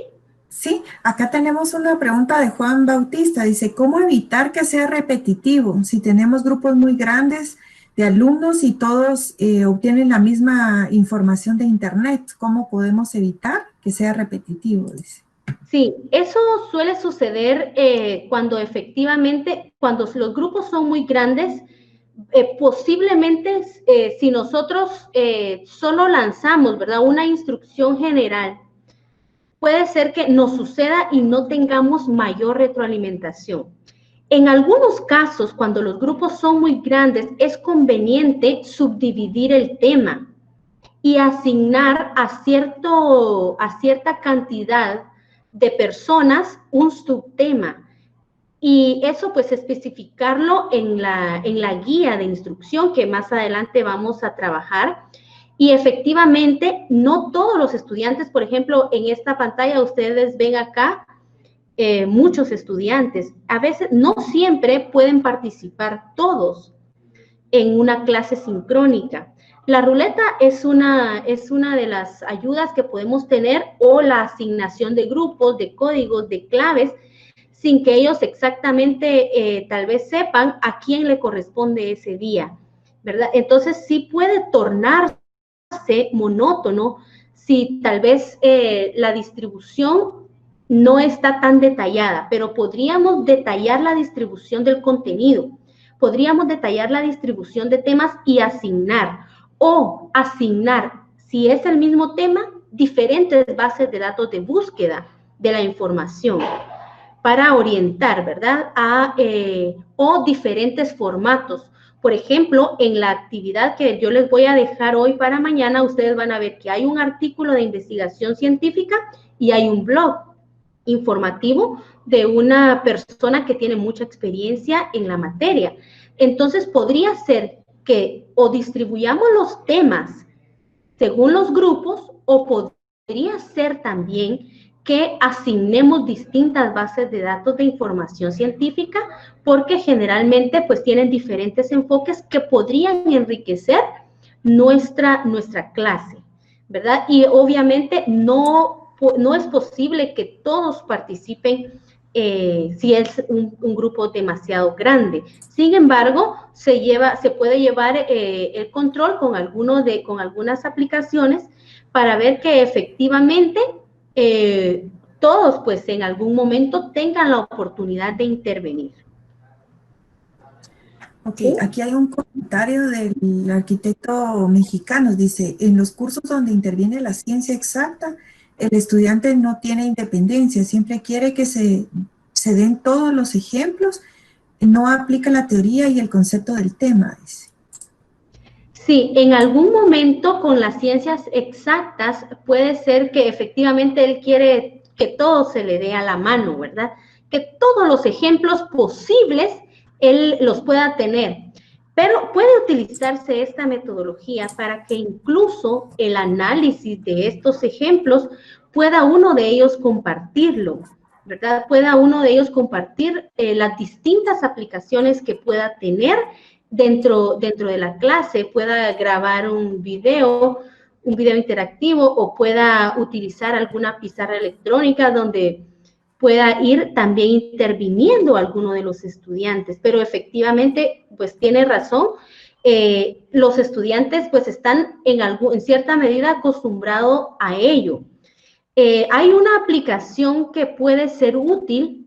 S1: Sí, acá tenemos una pregunta de Juan Bautista. Dice, ¿cómo evitar que sea repetitivo? Si tenemos grupos muy grandes de alumnos y todos obtienen la misma información de Internet, ¿cómo podemos evitar que sea repetitivo? Dice.
S2: Sí, eso suele suceder cuando efectivamente, cuando los grupos son muy grandes, posiblemente si nosotros solo lanzamos, ¿verdad?, una instrucción general, puede ser que nos suceda y no tengamos mayor retroalimentación. En algunos casos, cuando los grupos son muy grandes, es conveniente subdividir el tema y asignar a cierta cantidad de personas un subtema. Y eso pues especificarlo en la guía de instrucción que más adelante vamos a trabajar. Y efectivamente, no todos los estudiantes, por ejemplo, en esta pantalla ustedes ven acá muchos estudiantes. A veces, no siempre pueden participar todos en una clase sincrónica. La ruleta es una de las ayudas que podemos tener, o la asignación de grupos, de códigos, de claves, sin que ellos exactamente tal vez sepan a quién le corresponde ese día, ¿verdad? Entonces sí puede tornarse monótono si tal vez la distribución no está tan detallada, pero podríamos detallar la distribución del contenido, podríamos detallar la distribución de temas y asignar, si es el mismo tema, diferentes bases de datos de búsqueda de la información para orientar, ¿verdad? O diferentes formatos. Por ejemplo, en la actividad que yo les voy a dejar hoy para mañana, ustedes van a ver que hay un artículo de investigación científica y hay un blog informativo de una persona que tiene mucha experiencia en la materia. Entonces, podría ser que o distribuyamos los temas según los grupos, o podría ser también que asignemos distintas bases de datos de información científica, porque generalmente pues tienen diferentes enfoques que podrían enriquecer nuestra clase, ¿verdad? Y obviamente no es posible que todos participen si es un grupo demasiado grande. Sin embargo, se puede llevar el control con algunas aplicaciones para ver que efectivamente todos pues en algún momento tengan la oportunidad de intervenir.
S1: Ok, aquí hay un comentario del arquitecto mexicano. Dice, en los cursos donde interviene la ciencia exacta, el estudiante no tiene independencia, siempre quiere que se den todos los ejemplos, no aplica la teoría y el concepto del tema. Dice.
S2: Sí, en algún momento con las ciencias exactas puede ser que efectivamente él quiere que todo se le dé a la mano, ¿verdad? Que todos los ejemplos posibles él los pueda tener. Pero puede utilizarse esta metodología para que incluso el análisis de estos ejemplos pueda uno de ellos compartirlo, ¿verdad? Pueda uno de ellos compartir las distintas aplicaciones que pueda tener dentro de la clase, pueda grabar un video interactivo, o pueda utilizar alguna pizarra electrónica donde pueda ir también interviniendo alguno de los estudiantes. Pero efectivamente, pues tiene razón, los estudiantes pues están en cierta medida acostumbrados a ello. Hay una aplicación que puede ser útil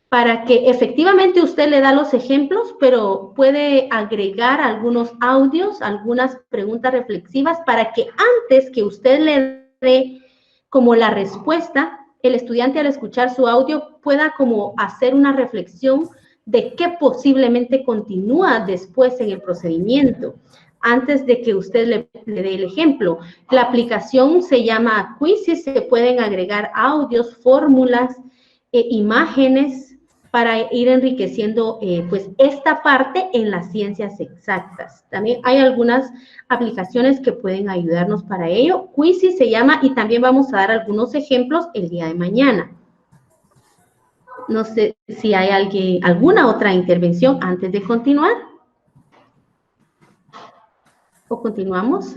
S2: para que efectivamente usted le da los ejemplos, pero puede agregar algunos audios, algunas preguntas reflexivas, para que antes que usted le dé como la respuesta, el estudiante al escuchar su audio pueda como hacer una reflexión de qué posiblemente continúa después en el procedimiento, antes de que usted le dé el ejemplo. La aplicación se llama Quizzes, se pueden agregar audios, fórmulas, imágenes, para ir enriqueciendo pues esta parte en las ciencias exactas. También hay algunas aplicaciones que pueden ayudarnos para ello. Quizy se llama y también vamos a dar algunos ejemplos el día de mañana. No sé si hay alguna otra intervención antes de continuar. ¿O continuamos?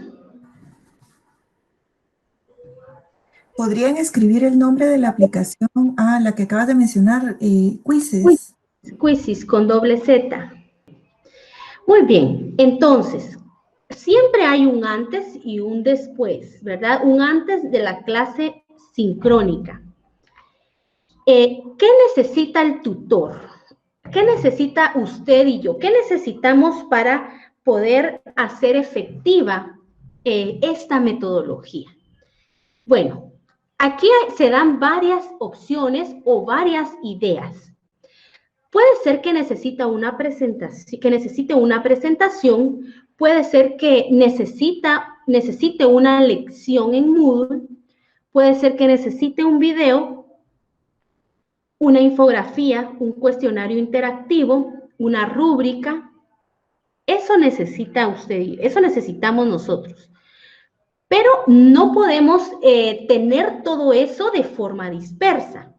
S1: ¿Podrían escribir el nombre de la aplicación? Ah, la que acabas de mencionar, Quizzes.
S2: Quizzes con doble Z. Muy bien, entonces, siempre hay un antes y un después, ¿verdad? Un antes de la clase sincrónica. ¿Qué necesita el tutor? ¿Qué necesita usted y yo? ¿Qué necesitamos para poder hacer efectiva esta metodología? Bueno, aquí se dan varias opciones o varias ideas. Puede ser que necesite una presentación, puede ser que necesite una lección en Moodle, puede ser que necesite un video, una infografía, un cuestionario interactivo, una rúbrica. Eso necesita usted, eso necesitamos nosotros. Pero no podemos tener todo eso de forma dispersa.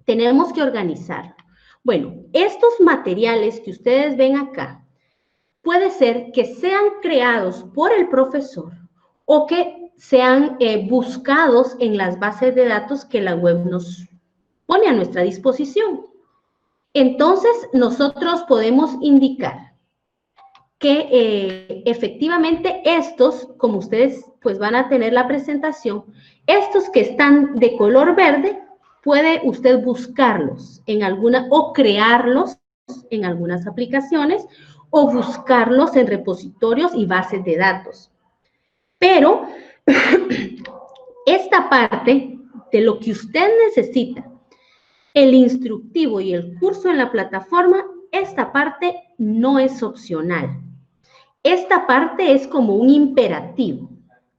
S2: Tenemos que organizarlo. Bueno, estos materiales que ustedes ven acá, puede ser que sean creados por el profesor o que sean buscados en las bases de datos que la web nos pone a nuestra disposición. Entonces, nosotros podemos indicar que efectivamente estos, como ustedes pues van a tener la presentación, estos que están de color verde, puede usted buscarlos en alguna o crearlos en algunas aplicaciones o buscarlos en repositorios y bases de datos. Pero esta parte de lo que usted necesita, el instructivo y el curso en la plataforma, esta parte no es opcional. Esta parte es como un imperativo.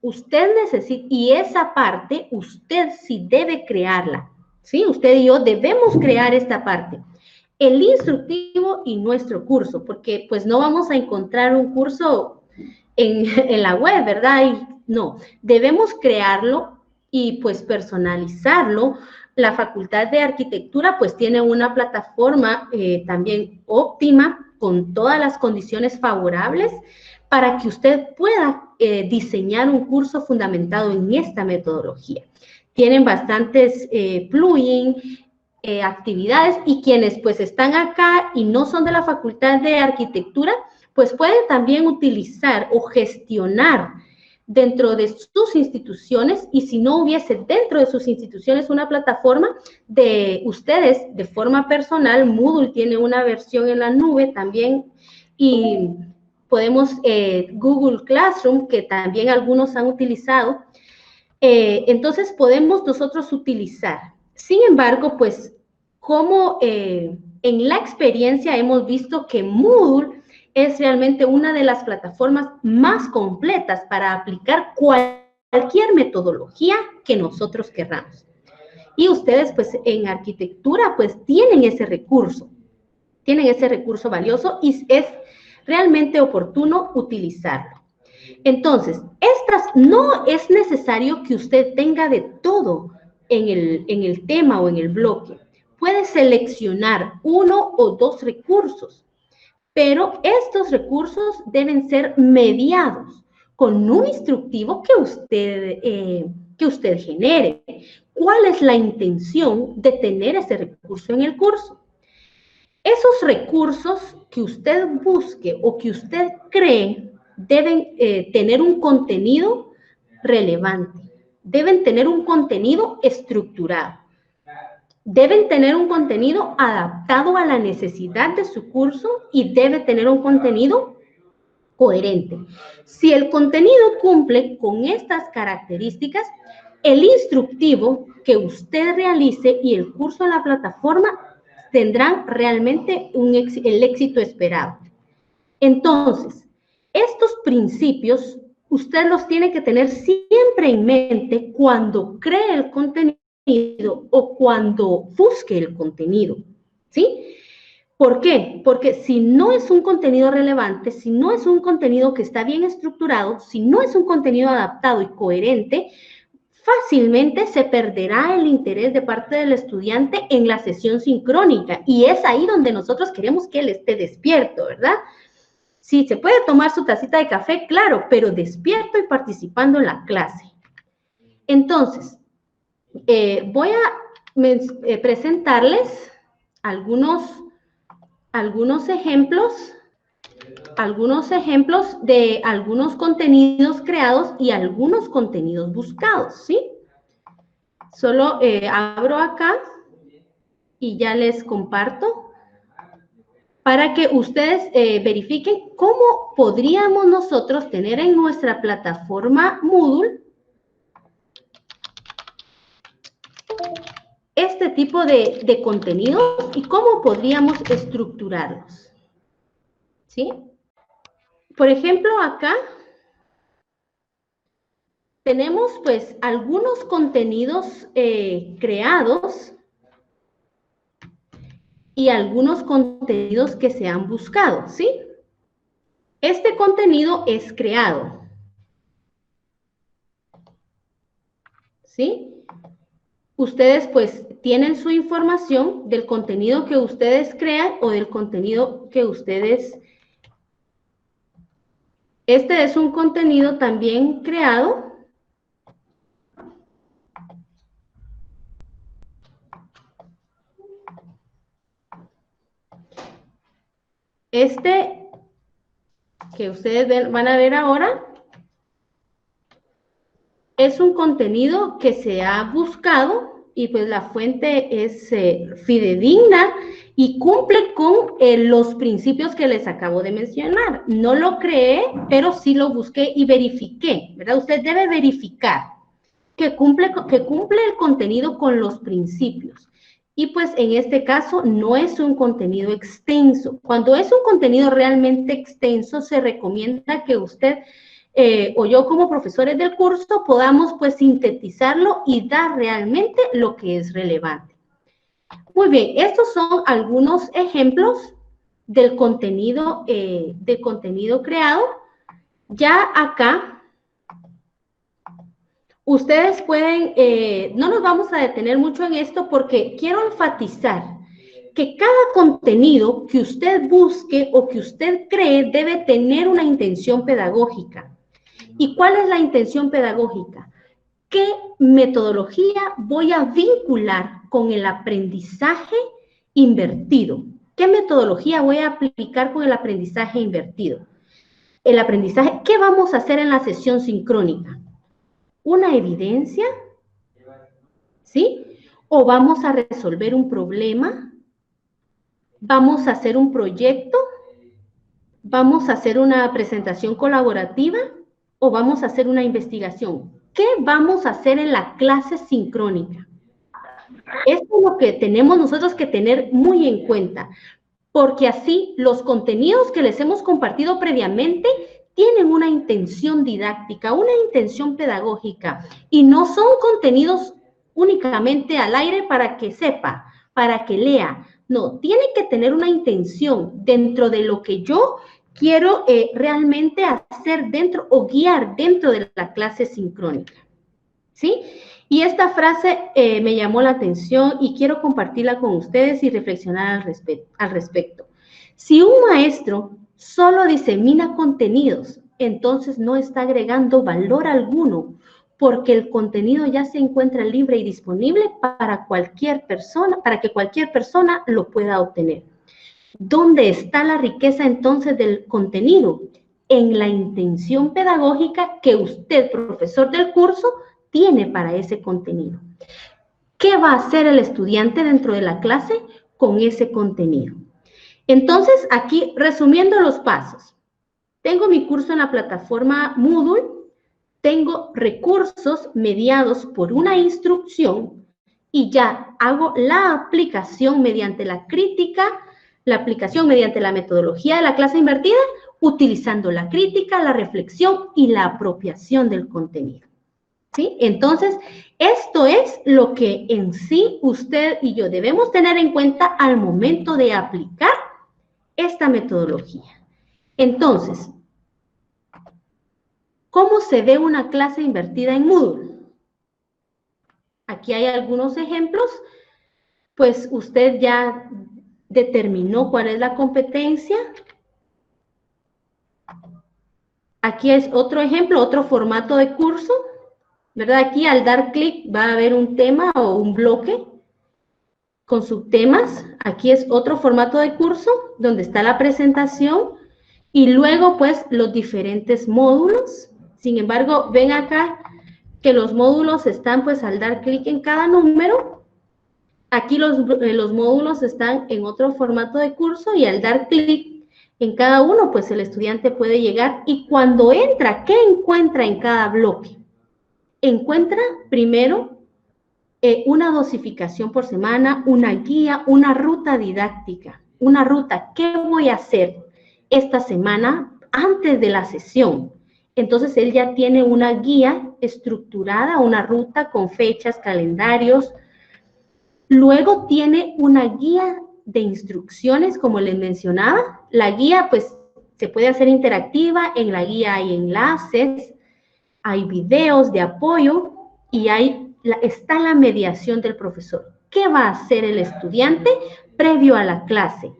S2: Usted necesita, y esa parte usted sí debe crearla. ¿Sí? Usted y yo debemos crear esta parte. El instructivo y nuestro curso, porque pues no vamos a encontrar un curso en la web, ¿verdad? Y no, debemos crearlo y pues personalizarlo. La Facultad de Arquitectura pues tiene una plataforma también óptima con todas las condiciones favorables para que usted pueda diseñar un curso fundamentado en esta metodología. Tienen bastantes plugins, actividades, y quienes pues están acá y no son de la Facultad de Arquitectura, pues pueden también utilizar o gestionar dentro de sus instituciones, y si no hubiese dentro de sus instituciones una plataforma de ustedes de forma personal, Moodle tiene una versión en la nube también, y podemos Google Classroom, que también algunos han utilizado, entonces podemos nosotros utilizar. Sin embargo, pues como en la experiencia hemos visto que Moodle es realmente una de las plataformas más completas para aplicar cualquier metodología que nosotros querramos. Y ustedes, pues, en arquitectura, pues, tienen ese recurso valioso y es realmente oportuno utilizarlo. Entonces, no es necesario que usted tenga de todo en el tema o en el bloque. Puede seleccionar uno o dos recursos, pero estos recursos deben ser mediados con un instructivo que usted genere. ¿Cuál es la intención de tener ese recurso en el curso? Esos recursos que usted busque o que usted cree deben tener un contenido relevante, deben tener un contenido estructurado. Deben tener un contenido adaptado a la necesidad de su curso y debe tener un contenido coherente. Si el contenido cumple con estas características, el instructivo que usted realice y el curso en la plataforma tendrán realmente el éxito esperado. Entonces, estos principios usted los tiene que tener siempre en mente cuando cree el contenido o cuando busque el contenido. ¿sí? ¿Por qué? Porque si no es un contenido relevante, si no es un contenido que está bien estructurado, si no es un contenido adaptado y coherente, fácilmente se perderá el interés de parte del estudiante en la sesión sincrónica. Y es ahí donde nosotros queremos que él esté despierto, ¿verdad? Sí, se puede tomar su tacita de café, claro, pero despierto y participando en la clase. Entonces, voy a presentarles algunos ejemplos de algunos contenidos creados y algunos contenidos buscados, ¿sí? Solo abro acá y ya les comparto para que ustedes verifiquen cómo podríamos nosotros tener en nuestra plataforma Moodle este tipo de contenidos y cómo podríamos estructurarlos, ¿sí? Por ejemplo, acá tenemos pues algunos contenidos creados y algunos contenidos que se han buscado, ¿sí? Este contenido es creado, ¿sí? Ustedes pues tienen su información del contenido que ustedes crean o del contenido que ustedes... Este es un contenido también creado. Este que ustedes van a ver ahora es un contenido que se ha buscado y pues la fuente es fidedigna y cumple con los principios que les acabo de mencionar. No lo creé, pero sí lo busqué y verifiqué, ¿verdad? Usted debe verificar que cumple el contenido con los principios. Y pues en este caso no es un contenido extenso. Cuando es un contenido realmente extenso, se recomienda que usted o yo como profesores del curso podamos pues sintetizarlo y dar realmente lo que es relevante. Muy bien, estos son algunos ejemplos del contenido creado. Ya acá ustedes pueden, no nos vamos a detener mucho en esto porque quiero enfatizar que cada contenido que usted busque o que usted cree debe tener una intención pedagógica. ¿Y cuál es la intención pedagógica? ¿Qué metodología voy a vincular con el aprendizaje invertido? ¿Qué metodología voy a aplicar con el aprendizaje invertido? El aprendizaje, ¿qué vamos a hacer en la sesión sincrónica? ¿Una evidencia? ¿Sí? ¿O vamos a resolver un problema? ¿Vamos a hacer un proyecto? ¿Vamos a hacer una presentación colaborativa? ¿O vamos a hacer una investigación? ¿Qué vamos a hacer en la clase sincrónica? Esto es lo que tenemos nosotros que tener muy en cuenta, porque así los contenidos que les hemos compartido previamente tienen una intención didáctica, una intención pedagógica, y no son contenidos únicamente al aire para que sepa, para que lea. No, tiene que tener una intención dentro de lo que yo quiero realmente hacer dentro o guiar dentro de la clase sincrónica, ¿sí? Y esta frase me llamó la atención y quiero compartirla con ustedes y reflexionar al respecto. Si un maestro solo disemina contenidos, entonces no está agregando valor alguno, porque el contenido ya se encuentra libre y disponible para cualquier persona, para que cualquier persona lo pueda obtener. ¿Dónde está la riqueza entonces del contenido? En la intención pedagógica que usted, profesor del curso, tiene para ese contenido. ¿Qué va a hacer el estudiante dentro de la clase con ese contenido? Entonces, aquí, resumiendo los pasos, tengo mi curso en la plataforma Moodle, tengo recursos mediados por una instrucción y ya hago la aplicación mediante la crítica, la aplicación mediante la metodología de la clase invertida, utilizando la crítica, la reflexión y la apropiación del contenido. ¿sí? Entonces, esto es lo que en sí usted y yo debemos tener en cuenta al momento de aplicar esta metodología. Entonces, ¿cómo se ve una clase invertida en Moodle? Aquí hay algunos ejemplos, pues usted ya determinó cuál es la competencia. Aquí es otro ejemplo, otro formato de curso, ¿verdad? Aquí al dar clic va a haber un tema o un bloque con subtemas. Aquí es otro formato de curso donde está la presentación y luego pues los diferentes módulos. Sin embargo, ven acá que los módulos están pues al dar clic en cada número. Aquí los módulos están en otro formato de curso y al dar clic en cada uno, pues el estudiante puede llegar y cuando entra, ¿qué encuentra en cada bloque? Encuentra primero una dosificación por semana, una guía, una ruta didáctica, una ruta, ¿qué voy a hacer esta semana antes de la sesión? Entonces, él ya tiene una guía estructurada, una ruta con fechas, calendarios. Luego tiene una guía de instrucciones, como les mencionaba. La guía, pues, se puede hacer interactiva. En la guía hay enlaces, hay videos de apoyo y está la mediación del profesor. ¿Qué va a hacer el estudiante previo a la clase?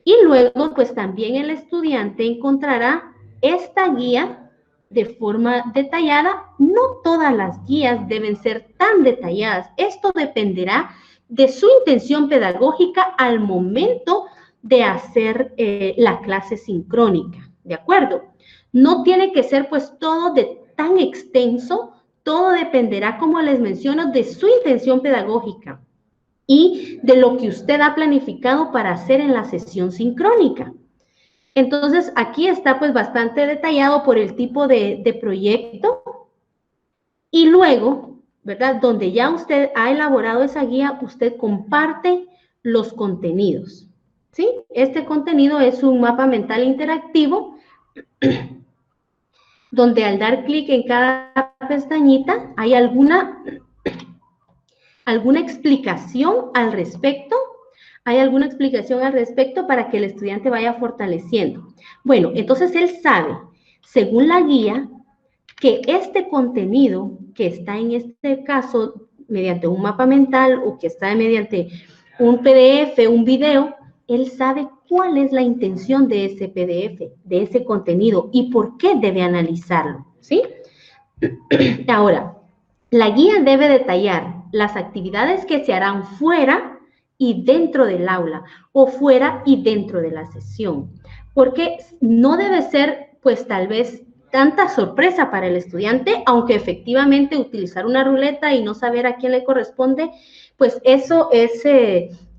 S2: Y luego, pues, también el estudiante encontrará esta guía de forma detallada. No todas las guías deben ser tan detalladas. Esto dependerá de su intención pedagógica al momento de hacer la clase sincrónica, ¿de acuerdo? No tiene que ser pues todo tan extenso, todo dependerá, como les menciono, de su intención pedagógica y de lo que usted ha planificado para hacer en la sesión sincrónica. Entonces, aquí está pues bastante detallado por el tipo de proyecto y luego, ¿verdad? Donde ya usted ha elaborado esa guía, usted comparte los contenidos, ¿sí? Este contenido es un mapa mental interactivo donde al dar clic en cada pestañita hay alguna explicación al respecto. ¿Hay alguna explicación al respecto para que el estudiante vaya fortaleciendo? Bueno, entonces él sabe, según la guía, que este contenido que está en este caso mediante un mapa mental o que está mediante un PDF, un video, él sabe cuál es la intención de ese PDF, de ese contenido y por qué debe analizarlo, ¿sí? Ahora, la guía debe detallar las actividades que se harán fuera y dentro del aula o fuera y dentro de la sesión, porque no debe ser, pues tal vez, tanta sorpresa para el estudiante, aunque efectivamente utilizar una ruleta y no saber a quién le corresponde, pues eso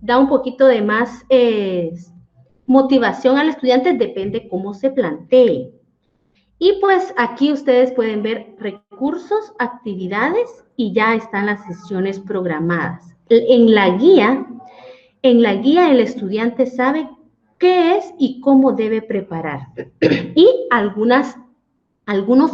S2: da un poquito de más motivación al estudiante, depende cómo se plantee. Y pues aquí ustedes pueden ver recursos, actividades y ya están las sesiones programadas. En la guía el estudiante sabe qué es y cómo debe preparar. Y algunos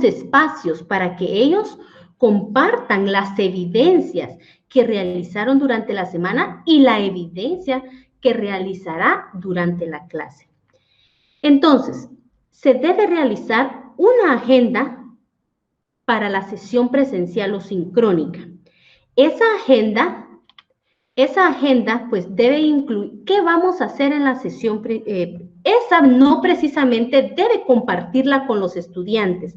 S2: espacios para que ellos compartan las evidencias que realizaron durante la semana y la evidencia que realizará durante la clase. Entonces, se debe realizar una agenda para la sesión presencial o sincrónica. Esa agenda pues debe incluir qué vamos a hacer en la sesión. Esa no precisamente debe compartirla con los estudiantes.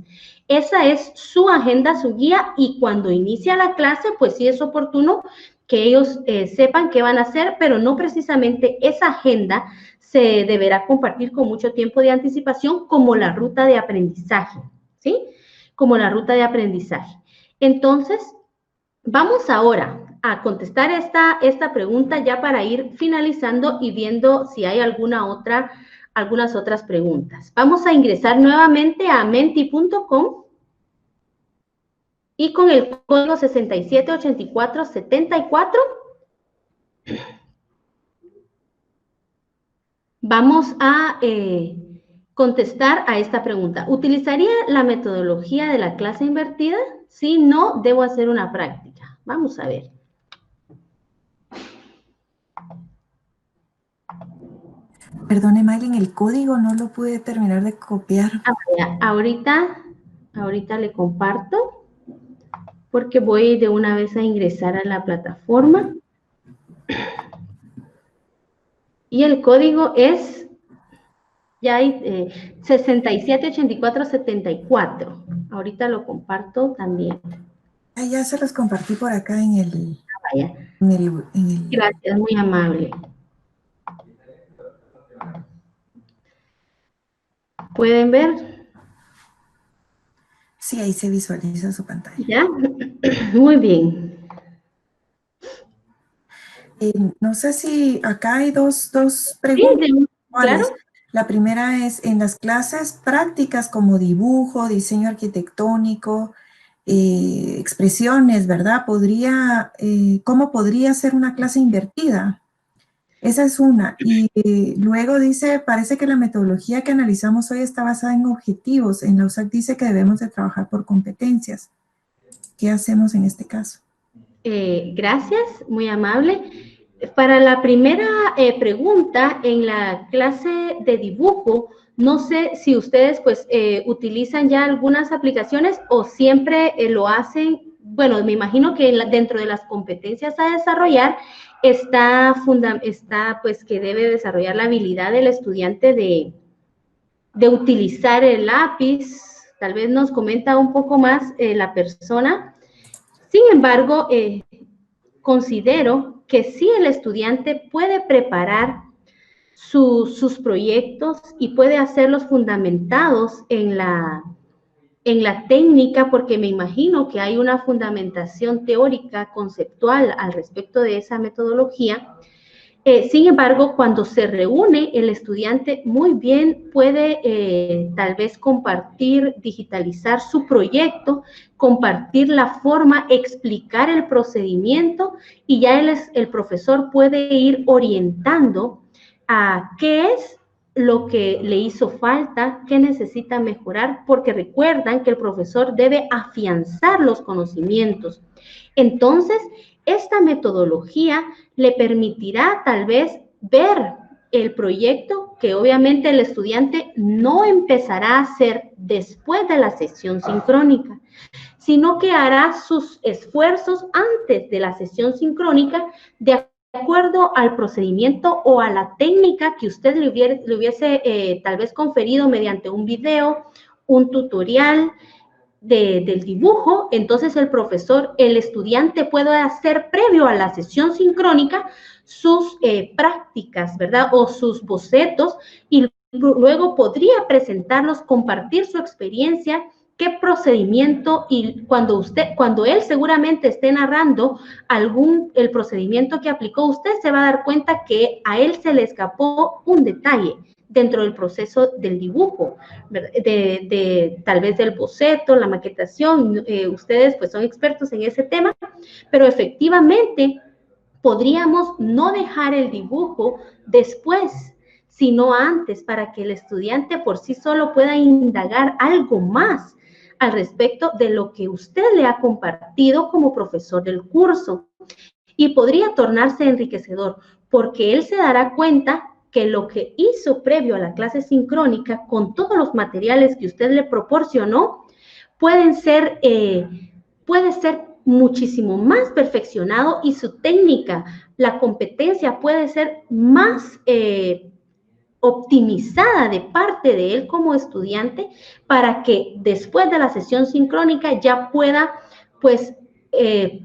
S2: Esa es su agenda, su guía, y cuando inicia la clase, pues sí es oportuno que ellos sepan qué van a hacer, pero no precisamente esa agenda se deberá compartir con mucho tiempo de anticipación como la ruta de aprendizaje, ¿sí? Como la ruta de aprendizaje. Entonces, vamos ahora a contestar esta pregunta ya para ir finalizando y viendo si hay algunas otras preguntas. Vamos a ingresar nuevamente a menti.com y con el código 678474 vamos a contestar a esta pregunta. ¿Utilizaría la metodología de la clase invertida? Si no, debo hacer una práctica. Vamos a ver.
S1: Perdone, Maylin, el código no lo pude terminar de copiar.
S2: Ahorita le comparto, porque voy de una vez a ingresar a la plataforma. Y el código es, ya hay 678474. Ahorita lo comparto también.
S1: Ya se los compartí por acá en el...
S2: Vaya. Gracias, muy amable. ¿Pueden ver?
S1: Sí, ahí se visualiza su pantalla.
S2: ¿Ya? Muy bien.
S1: No sé si acá hay dos preguntas.
S2: Sí, claro.
S1: La primera es, en las clases prácticas como dibujo, diseño arquitectónico, expresiones, ¿verdad? ¿Cómo podría ser una clase invertida? Esa es una. Y luego dice, parece que la metodología que analizamos hoy está basada en objetivos. En la USAC dice que debemos de trabajar por competencias. ¿Qué hacemos en este caso?
S2: Gracias, muy amable. Para la primera pregunta, en la clase de dibujo, no sé si ustedes pues utilizan ya algunas aplicaciones o siempre lo hacen. Bueno, me imagino que dentro de las competencias a desarrollar está pues que debe desarrollar la habilidad del estudiante de utilizar el lápiz. Tal vez nos comenta un poco más la persona. Sin embargo, considero que sí el estudiante puede preparar sus proyectos y puede hacerlos fundamentados en la técnica, porque me imagino que hay una fundamentación teórica, conceptual al respecto de esa metodología. Sin embargo, cuando se reúne, el estudiante muy bien puede tal vez compartir, digitalizar su proyecto, compartir la forma, explicar el procedimiento y ya el profesor puede ir orientando a qué es lo que le hizo falta, qué necesita mejorar, porque recuerdan que el profesor debe afianzar los conocimientos. Entonces, esta metodología le permitirá tal vez ver el proyecto que obviamente el estudiante no empezará a hacer después de la sesión sincrónica, sino que hará sus esfuerzos antes de la sesión sincrónica de acuerdo al procedimiento o a la técnica que usted le hubiese tal vez conferido mediante un video, un tutorial del dibujo. Entonces el estudiante puede hacer previo a la sesión sincrónica sus prácticas, ¿verdad? O sus bocetos y luego podría presentarlos, compartir su experiencia, qué procedimiento y cuando él seguramente esté narrando el procedimiento que aplicó, usted se va a dar cuenta que a él se le escapó un detalle dentro del proceso del dibujo, tal vez del boceto, la maquetación. Ustedes pues son expertos en ese tema, pero efectivamente podríamos no dejar el dibujo después, sino antes, para que el estudiante por sí solo pueda indagar algo más al respecto de lo que usted le ha compartido como profesor del curso. Y podría tornarse enriquecedor, porque él se dará cuenta que lo que hizo previo a la clase sincrónica, con todos los materiales que usted le proporcionó, puede ser muchísimo más perfeccionado y su técnica, la competencia puede ser más optimizada de parte de él como estudiante para que después de la sesión sincrónica ya pueda, pues,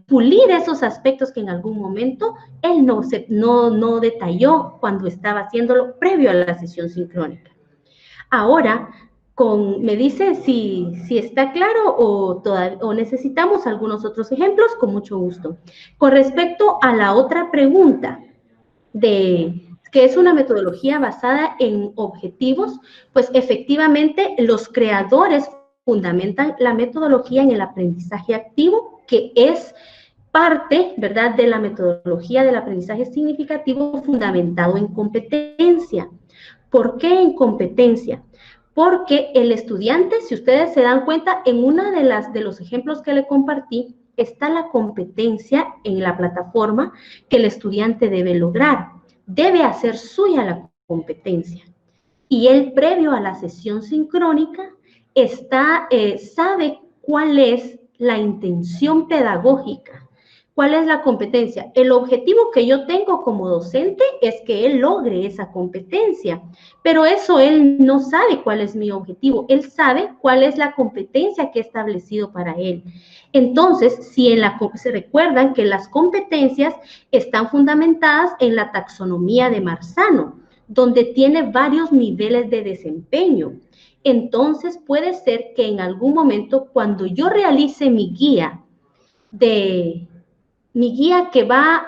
S2: pulir esos aspectos que en algún momento él no detalló cuando estaba haciéndolo previo a la sesión sincrónica. Ahora, me dice si está claro o necesitamos algunos otros ejemplos, con mucho gusto. Con respecto a la otra pregunta que es una metodología basada en objetivos, pues efectivamente los creadores fundamentan la metodología en el aprendizaje activo, que es parte, ¿verdad?, de la metodología del aprendizaje significativo fundamentado en competencia. ¿Por qué en competencia? porque el estudiante, si ustedes se dan cuenta, en una de los ejemplos que le compartí, está la competencia en la plataforma que el estudiante debe lograr. Debe hacer suya la competencia. Y él, previo a la sesión sincrónica, sabe cuál es la intención pedagógica, cuál es la competencia. El objetivo que yo tengo como docente es que él logre esa competencia, pero eso él no sabe cuál es mi objetivo. Él sabe cuál es la competencia que he establecido para él. Entonces, se recuerdan que las competencias están fundamentadas en la taxonomía de Marzano, donde tiene varios niveles de desempeño. Entonces, puede ser que en algún momento, cuando yo realice mi guía que va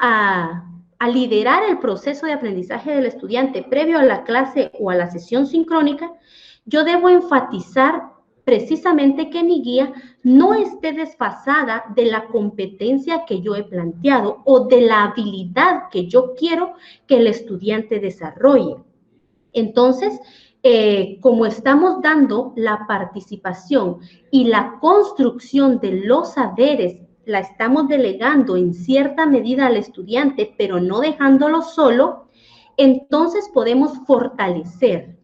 S2: a liderar el proceso de aprendizaje del estudiante previo a la clase o a la sesión sincrónica, yo debo enfatizar precisamente que mi guía no esté desfasada de la competencia que yo he planteado o de la habilidad que yo quiero que el estudiante desarrolle. Entonces, como estamos dando la participación y la construcción de los saberes, la estamos delegando en cierta medida al estudiante, pero no dejándolo solo, entonces podemos fortalecer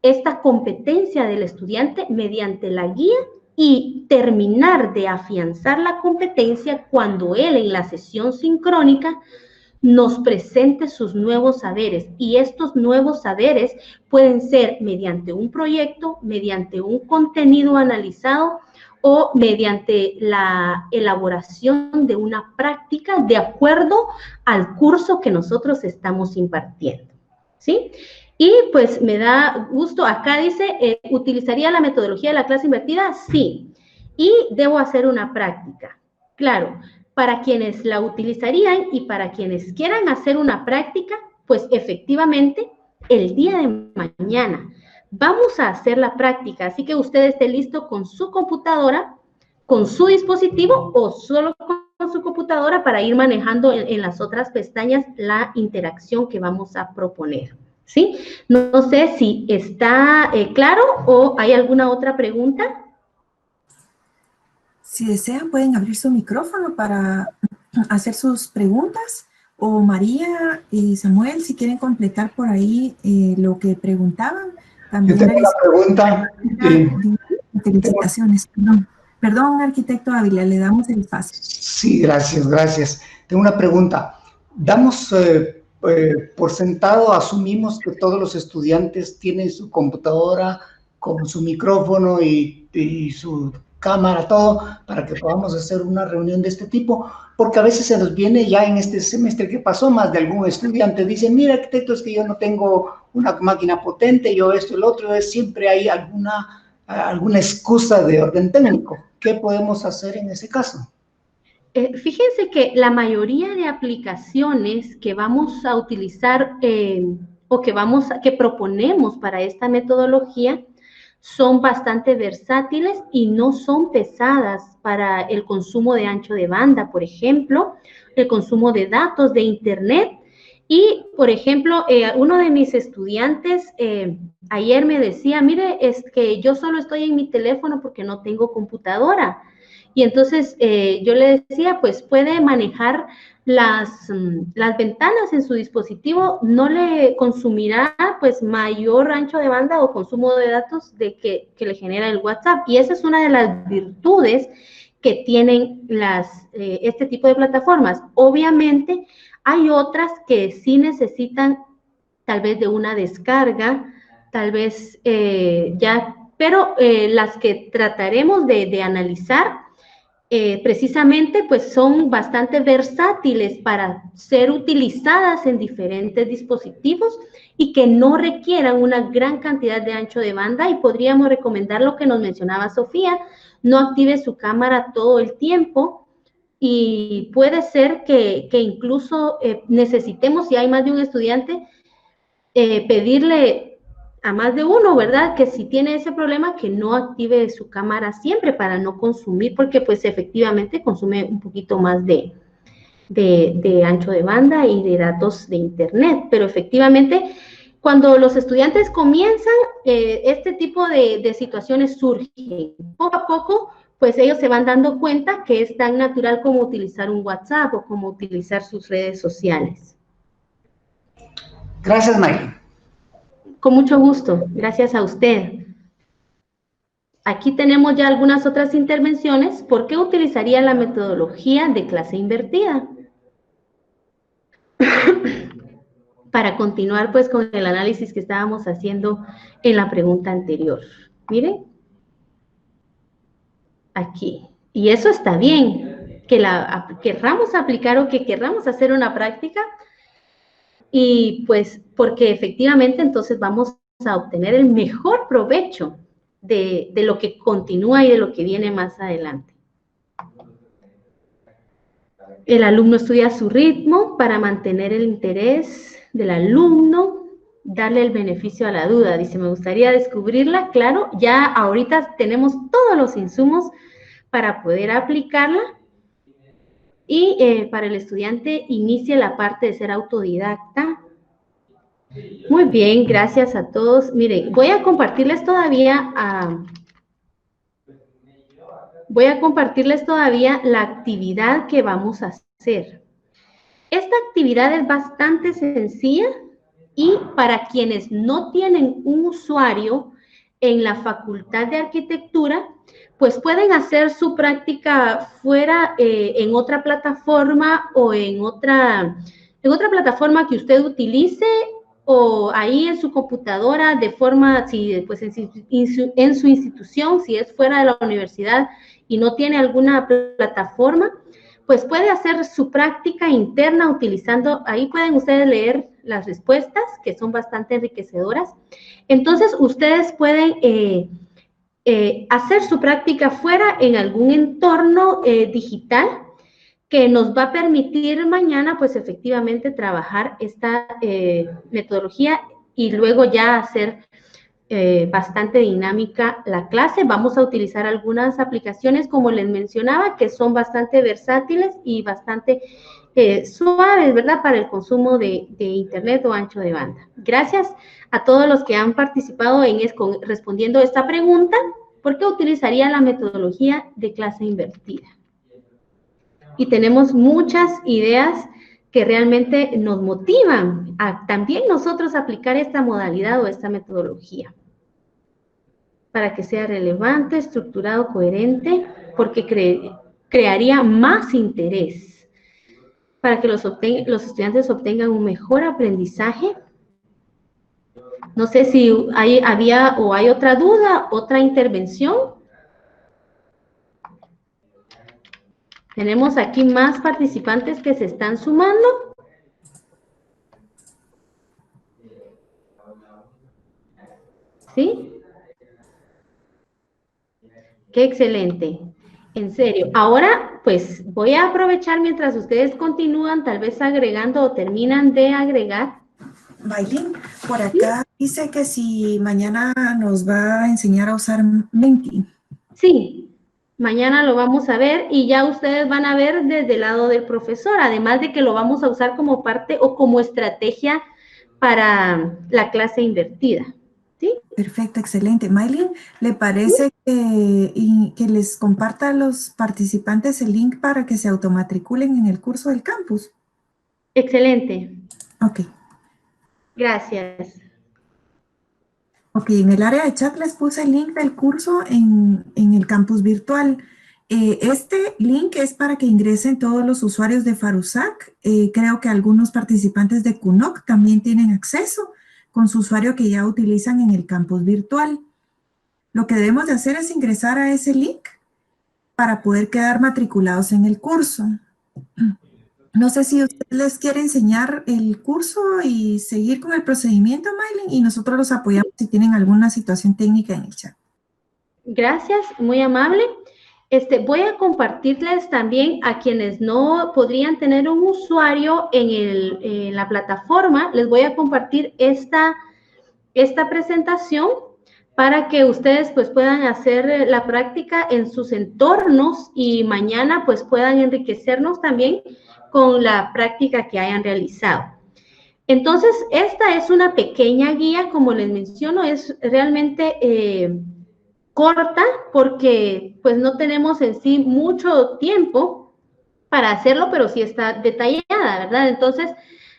S2: esta competencia del estudiante mediante la guía y terminar de afianzar la competencia cuando él en la sesión sincrónica nos presente sus nuevos saberes. Y estos nuevos saberes pueden ser mediante un proyecto, mediante un contenido analizado o mediante la elaboración de una práctica de acuerdo al curso que nosotros estamos impartiendo, ¿sí? Y pues me da gusto, acá dice, ¿utilizaría la metodología de la clase invertida? Sí. Y debo hacer una práctica. Claro, para quienes la utilizarían y para quienes quieran hacer una práctica, pues efectivamente, el día de mañana vamos a hacer la práctica. Así que usted esté listo con su computadora, con su dispositivo o solo con su computadora para ir manejando en las otras pestañas la interacción que vamos a proponer. ¿Sí? No sé si está claro o hay alguna otra pregunta.
S1: Si desean, pueden abrir su micrófono para hacer sus preguntas. O María y Samuel, si quieren completar por ahí lo que preguntaban. También
S5: yo tengo una pregunta.
S1: Felicitaciones. Perdón, arquitecto Ávila, le damos el espacio.
S5: Sí, gracias. Tengo una pregunta. Damos por sentado, asumimos que todos los estudiantes tienen su computadora con su micrófono y su cámara, todo, para que podamos hacer una reunión de este tipo, porque a veces se nos viene ya en este semestre que pasó más de algún estudiante, dice, mira arquitecto, es que yo no tengo una máquina potente, yo esto, el otro, siempre hay alguna excusa de orden técnico. ¿Qué podemos hacer en ese caso?
S2: Fíjense que la mayoría de aplicaciones que vamos a utilizar o que proponemos para esta metodología son bastante versátiles y no son pesadas para el consumo de ancho de banda, por ejemplo, el consumo de datos de internet. Y, por ejemplo, uno de mis estudiantes ayer me decía, mire, es que yo solo estoy en mi teléfono porque no tengo computadora. Y entonces yo le decía, pues puede manejar las ventanas en su dispositivo, no le consumirá pues mayor ancho de banda o consumo de datos que le genera el WhatsApp. Y esa es una de las virtudes que tienen este tipo de plataformas. Obviamente hay otras que sí necesitan tal vez de una descarga, tal vez pero las que trataremos de analizar precisamente pues son bastante versátiles para ser utilizadas en diferentes dispositivos y que no requieran una gran cantidad de ancho de banda, y podríamos recomendar lo que nos mencionaba Sofía, no active su cámara todo el tiempo, y puede ser que incluso necesitemos, si hay más de un estudiante, pedirle a más de uno, ¿verdad? Que si tiene ese problema, que no active su cámara siempre para no consumir, porque pues efectivamente consume un poquito más de ancho de banda y de datos de internet. Pero efectivamente cuando los estudiantes comienzan, este tipo de situaciones surgen. Poco a poco, pues ellos se van dando cuenta que es tan natural como utilizar un WhatsApp o como utilizar sus redes sociales.
S5: Gracias, Maylin.
S2: Con mucho gusto, gracias a usted. Aquí tenemos ya algunas otras intervenciones. ¿Por qué utilizaría la metodología de clase invertida? Para continuar pues con el análisis que estábamos haciendo en la pregunta anterior. Miren, aquí. Y eso está bien, que la querramos aplicar o que querramos hacer una práctica, y pues porque efectivamente entonces vamos a obtener el mejor provecho de lo que continúa y de lo que viene más adelante. El alumno estudia a su ritmo para mantener el interés del alumno, darle el beneficio a la duda. Dice, me gustaría descubrirla. Claro, ya ahorita tenemos todos los insumos para poder aplicarla. Y para el estudiante inicie la parte de ser autodidacta. Muy bien, gracias a todos. Miren, voy a compartirles todavía la actividad que vamos a hacer. Esta actividad es bastante sencilla y para quienes no tienen un usuario en la Facultad de Arquitectura, pues pueden hacer su práctica fuera en otra plataforma o en otra plataforma que usted utilice, o ahí en su computadora de forma, si, pues en su institución, si es fuera de la universidad y no tiene alguna plataforma, pues puede hacer su práctica interna utilizando, ahí pueden ustedes leer las respuestas, que son bastante enriquecedoras. Entonces, ustedes pueden hacer su práctica fuera en algún entorno digital que nos va a permitir mañana, pues efectivamente trabajar esta metodología y luego ya hacer bastante dinámica la clase. Vamos a utilizar algunas aplicaciones, como les mencionaba, que son bastante versátiles y bastante suaves, ¿verdad?, para el consumo de internet o ancho de banda. Gracias a todos los que han participado respondiendo esta pregunta. ¿Por qué utilizaría la metodología de clase invertida? Y tenemos muchas ideas que realmente nos motivan a también nosotros aplicar esta modalidad o esta metodología para que sea relevante, estructurado, coherente, porque crearía más interés para que los estudiantes obtengan un mejor aprendizaje. No sé si había o hay otra duda, otra intervención. Tenemos aquí más participantes que se están sumando. ¿Sí? Qué excelente. En serio. Ahora, pues, voy a aprovechar mientras ustedes continúan, tal vez agregando o terminan de agregar.
S1: Maylin, por acá dice que si mañana nos va a enseñar a usar Menti.
S2: Sí. Mañana lo vamos a ver y ya ustedes van a ver desde el lado del profesor, además de que lo vamos a usar como parte o como estrategia para la clase invertida. ¿Sí?
S1: Perfecto, excelente. Maylin, ¿le parece que les comparta a los participantes el link para que se automatriculen en el curso del campus?
S2: Excelente.
S1: Ok.
S2: Gracias.
S1: Ok, en el área de chat les puse el link del curso en el campus virtual. Este link es para que ingresen todos los usuarios de Farusac. Creo que algunos participantes de CUNOC también tienen acceso con su usuario que ya utilizan en el campus virtual. Lo que debemos de hacer es ingresar a ese link para poder quedar matriculados en el curso. No sé si usted les quiere enseñar el curso y seguir con el procedimiento, Maylin, y nosotros los apoyamos si tienen alguna situación técnica en el chat.
S2: Gracias, muy amable. Voy a compartirles también a quienes no podrían tener un usuario en la plataforma, les voy a compartir esta presentación para que ustedes pues puedan hacer la práctica en sus entornos y mañana pues puedan enriquecernos también con la práctica que hayan realizado. Entonces, esta es una pequeña guía, como les menciono, es realmente corta porque pues no tenemos en sí mucho tiempo para hacerlo, pero sí está detallada, ¿verdad? Entonces,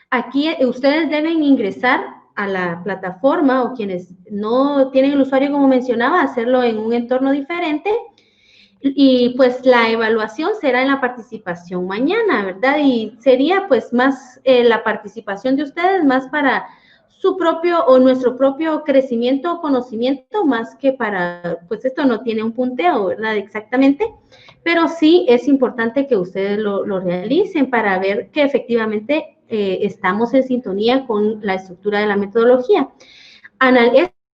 S2: aquí ustedes deben ingresar a la plataforma, o quienes no tienen el usuario como mencionaba, hacerlo en un entorno diferente. Y pues la evaluación será en la participación mañana, ¿verdad? Y sería pues más la participación de ustedes, más para su propio o nuestro propio crecimiento o conocimiento, más que para, pues esto no tiene un punteo, ¿verdad? Exactamente, pero sí es importante que ustedes lo realicen para ver que efectivamente estamos en sintonía con la estructura de la metodología.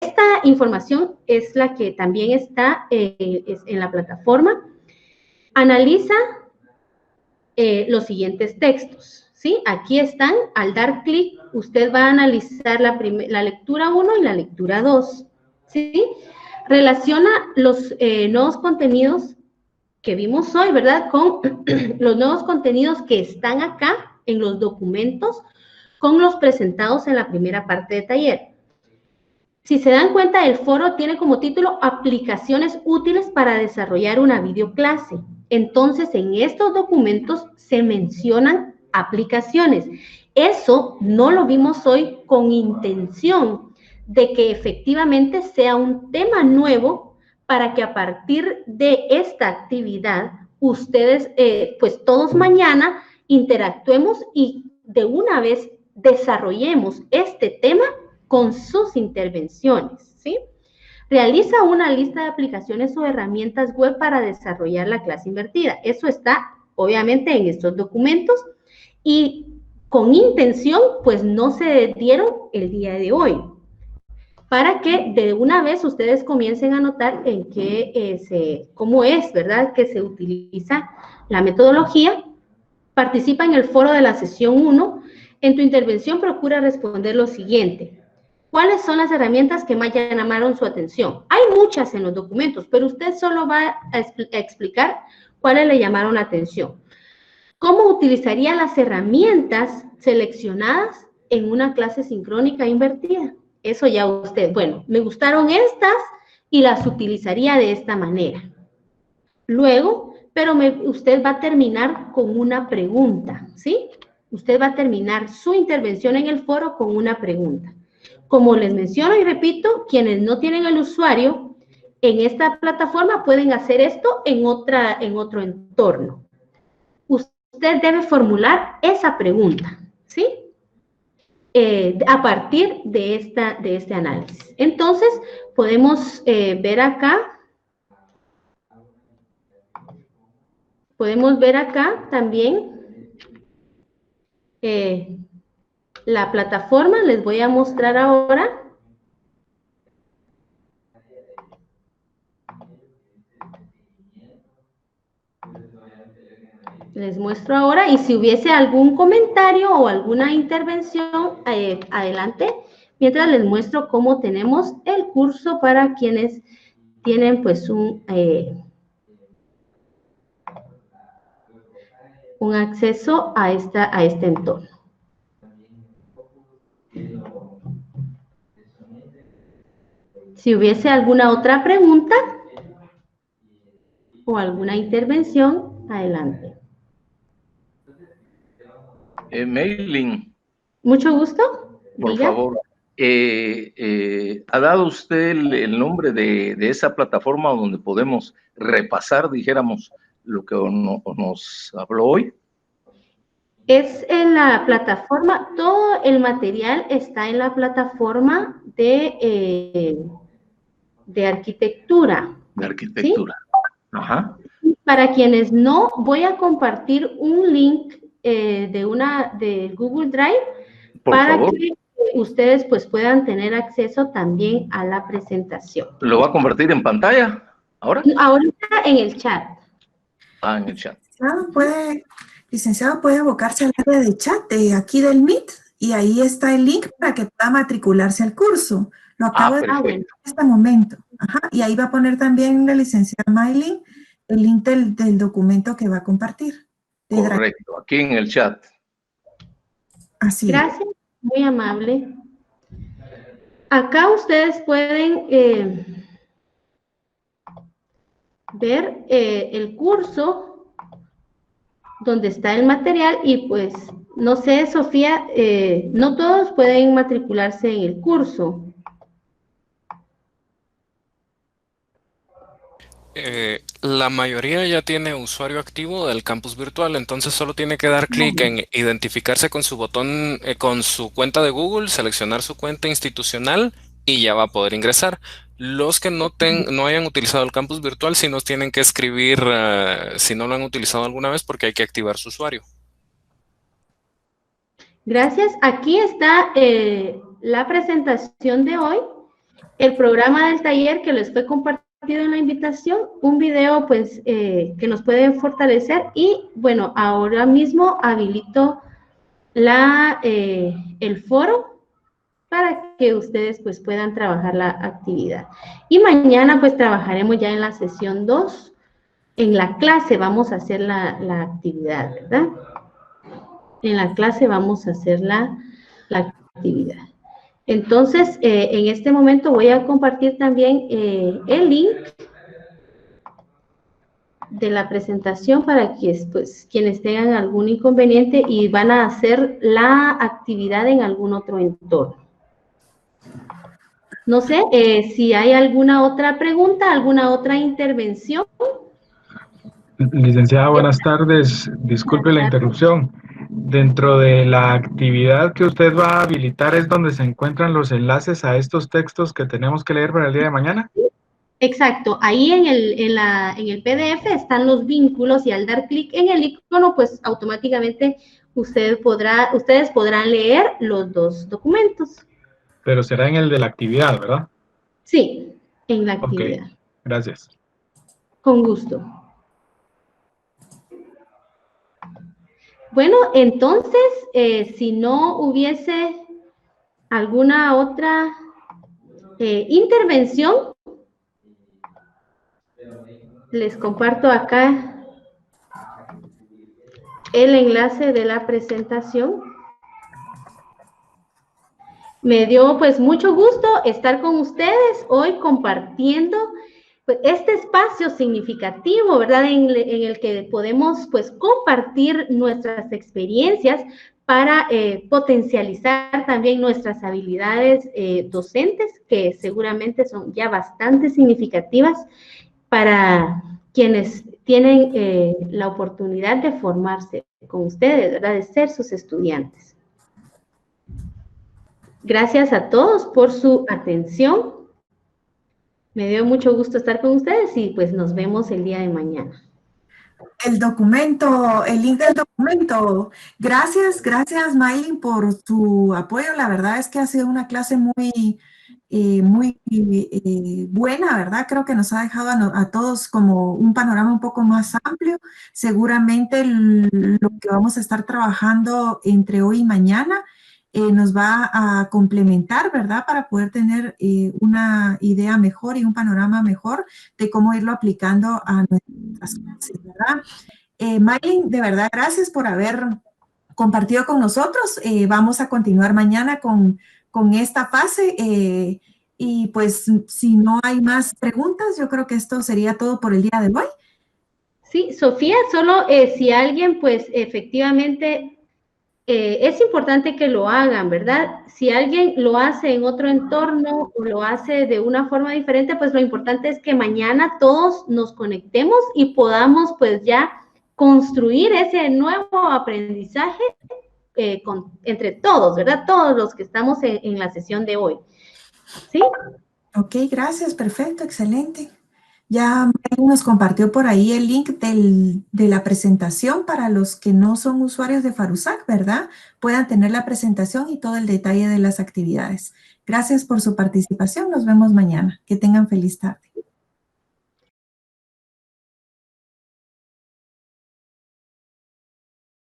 S2: Esta información es la que también está en la plataforma. Analiza los siguientes textos, ¿sí? Aquí están. Al dar clic, usted va a analizar la lectura 1 y la lectura 2, ¿sí? Relaciona los nuevos contenidos que vimos hoy, ¿verdad? Con los nuevos contenidos que están acá en los documentos, con los presentados en la primera parte de taller. Si se dan cuenta, el foro tiene como título Aplicaciones útiles para desarrollar una videoclase. Entonces, en estos documentos se mencionan aplicaciones. Eso no lo vimos hoy con intención de que efectivamente sea un tema nuevo para que a partir de esta actividad, ustedes, pues todos mañana interactuemos y de una vez desarrollemos este tema con sus intervenciones, ¿sí? Realiza una lista de aplicaciones o herramientas web para desarrollar la clase invertida. Eso está, obviamente, en estos documentos y con intención, pues no se dieron el día de hoy, para que de una vez ustedes comiencen a notar en qué cómo es, ¿verdad?, que se utiliza la metodología. Participa en el foro de la sesión 1. En tu intervención procura responder lo siguiente. ¿Cuáles son las herramientas que más llamaron su atención? Hay muchas en los documentos, pero usted solo va a explicar cuáles le llamaron la atención. ¿Cómo utilizaría las herramientas seleccionadas en una clase sincrónica invertida? Eso ya usted, bueno, me gustaron estas y las utilizaría de esta manera. Luego, pero usted va a terminar con una pregunta, ¿sí? Usted va a terminar su intervención en el foro con una pregunta. Como les menciono y repito, quienes no tienen el usuario en esta plataforma pueden hacer esto en otro entorno. Usted debe formular esa pregunta, ¿sí? A partir de este análisis. Entonces, podemos ver acá. Podemos ver acá también la plataforma. Les voy a mostrar ahora. Les muestro ahora, y si hubiese algún comentario o alguna intervención, adelante, mientras les muestro cómo tenemos el curso para quienes tienen pues un acceso a este entorno. Si hubiese alguna otra pregunta o alguna intervención, adelante.
S4: Maylin.
S2: Mucho gusto.
S4: Por
S2: Diga.
S4: favor. ¿Ha dado usted el nombre de esa plataforma donde podemos repasar, dijéramos, lo que nos habló hoy?
S2: Es en la plataforma, todo el material está en la plataforma de arquitectura.
S4: De arquitectura. ¿Sí? Ajá.
S2: Para quienes no, voy a compartir un link de Google Drive para que ustedes pues puedan tener acceso también a la presentación.
S4: ¿Lo va a convertir en pantalla ahora?
S2: Ahorita en el chat.
S4: Ah, en el chat.
S1: Licenciado, puede abocarse al área de chat de aquí del Meet y ahí está el link para que pueda matricularse al curso. Lo acabo de hacer en este momento. Ajá, y ahí va a poner también la licenciada Maylin el link del documento que va a compartir.
S4: Correcto, aquí en el chat.
S1: Así.
S2: Gracias. Muy amable. Acá ustedes pueden ver el curso donde está el material y pues, no sé, Sofía, no todos pueden matricularse en el curso.
S3: La mayoría ya tiene usuario activo del campus virtual, entonces solo tiene que dar clic en identificarse con su botón, con su cuenta de Google, seleccionar su cuenta institucional y ya va a poder ingresar. Los que no hayan utilizado el campus virtual, sí nos tienen que escribir si no lo han utilizado alguna vez porque hay que activar su usuario.
S2: Gracias. Aquí está la presentación de hoy, el programa del taller que les fue compartido en la invitación, un video pues que nos puede fortalecer y bueno, ahora mismo habilito el foro para que ustedes pues puedan trabajar la actividad. Y mañana pues trabajaremos ya en la sesión 2, en la clase vamos a hacer la actividad, ¿verdad? En la clase vamos a hacer la actividad. Entonces, en este momento voy a compartir también el link de la presentación para que, pues, quienes tengan algún inconveniente y van a hacer la actividad en algún otro entorno. No sé si hay alguna otra pregunta, alguna otra intervención.
S6: Licenciada, buenas tardes. Disculpe la interrupción. Dentro de la actividad que usted va a habilitar es donde se encuentran los enlaces a estos textos que tenemos que leer para el día de mañana.
S2: Exacto, ahí en el PDF están los vínculos y al dar clic en el icono, pues automáticamente ustedes podrán leer los dos documentos.
S6: Pero será en el de la actividad, ¿verdad?
S2: Sí, en la actividad.
S6: Ok, gracias.
S2: Con gusto. Bueno, entonces, si no hubiese alguna otra intervención, les comparto acá el enlace de la presentación. Me dio pues mucho gusto estar con ustedes hoy compartiendo pues, este espacio significativo, ¿verdad? En el que podemos pues compartir nuestras experiencias para potencializar también nuestras habilidades docentes, que seguramente son ya bastante significativas para quienes tienen la oportunidad de formarse con ustedes, ¿verdad? De ser sus estudiantes. Gracias a todos por su atención. Me dio mucho gusto estar con ustedes y pues nos vemos el día de mañana.
S1: El documento, el link del documento. Gracias Maylin por tu apoyo. La verdad es que ha sido una clase muy buena, ¿verdad? Creo que nos ha dejado a todos como un panorama un poco más amplio. Seguramente lo que vamos a estar trabajando entre hoy y mañana nos va a complementar, ¿verdad? Para poder tener una idea mejor y un panorama mejor de cómo irlo aplicando a nuestras clases, ¿verdad? Maylin, de verdad, gracias por haber compartido con nosotros. Vamos a continuar mañana con esta fase y pues si no hay más preguntas, yo creo que esto sería todo por el día de hoy.
S2: Sí, Sofía, solo si alguien pues efectivamente es importante que lo hagan, ¿verdad? Si alguien lo hace en otro entorno o lo hace de una forma diferente, pues lo importante es que mañana todos nos conectemos y podamos pues ya construir ese nuevo aprendizaje entre todos, ¿verdad? Todos los que estamos en la sesión de hoy. ¿Sí?
S1: Ok, gracias, perfecto, excelente. Ya nos compartió por ahí el link de la presentación para los que no son usuarios de Farusac, ¿verdad? Puedan tener la presentación y todo el detalle de las actividades. Gracias por su participación. Nos vemos mañana. Que tengan feliz tarde.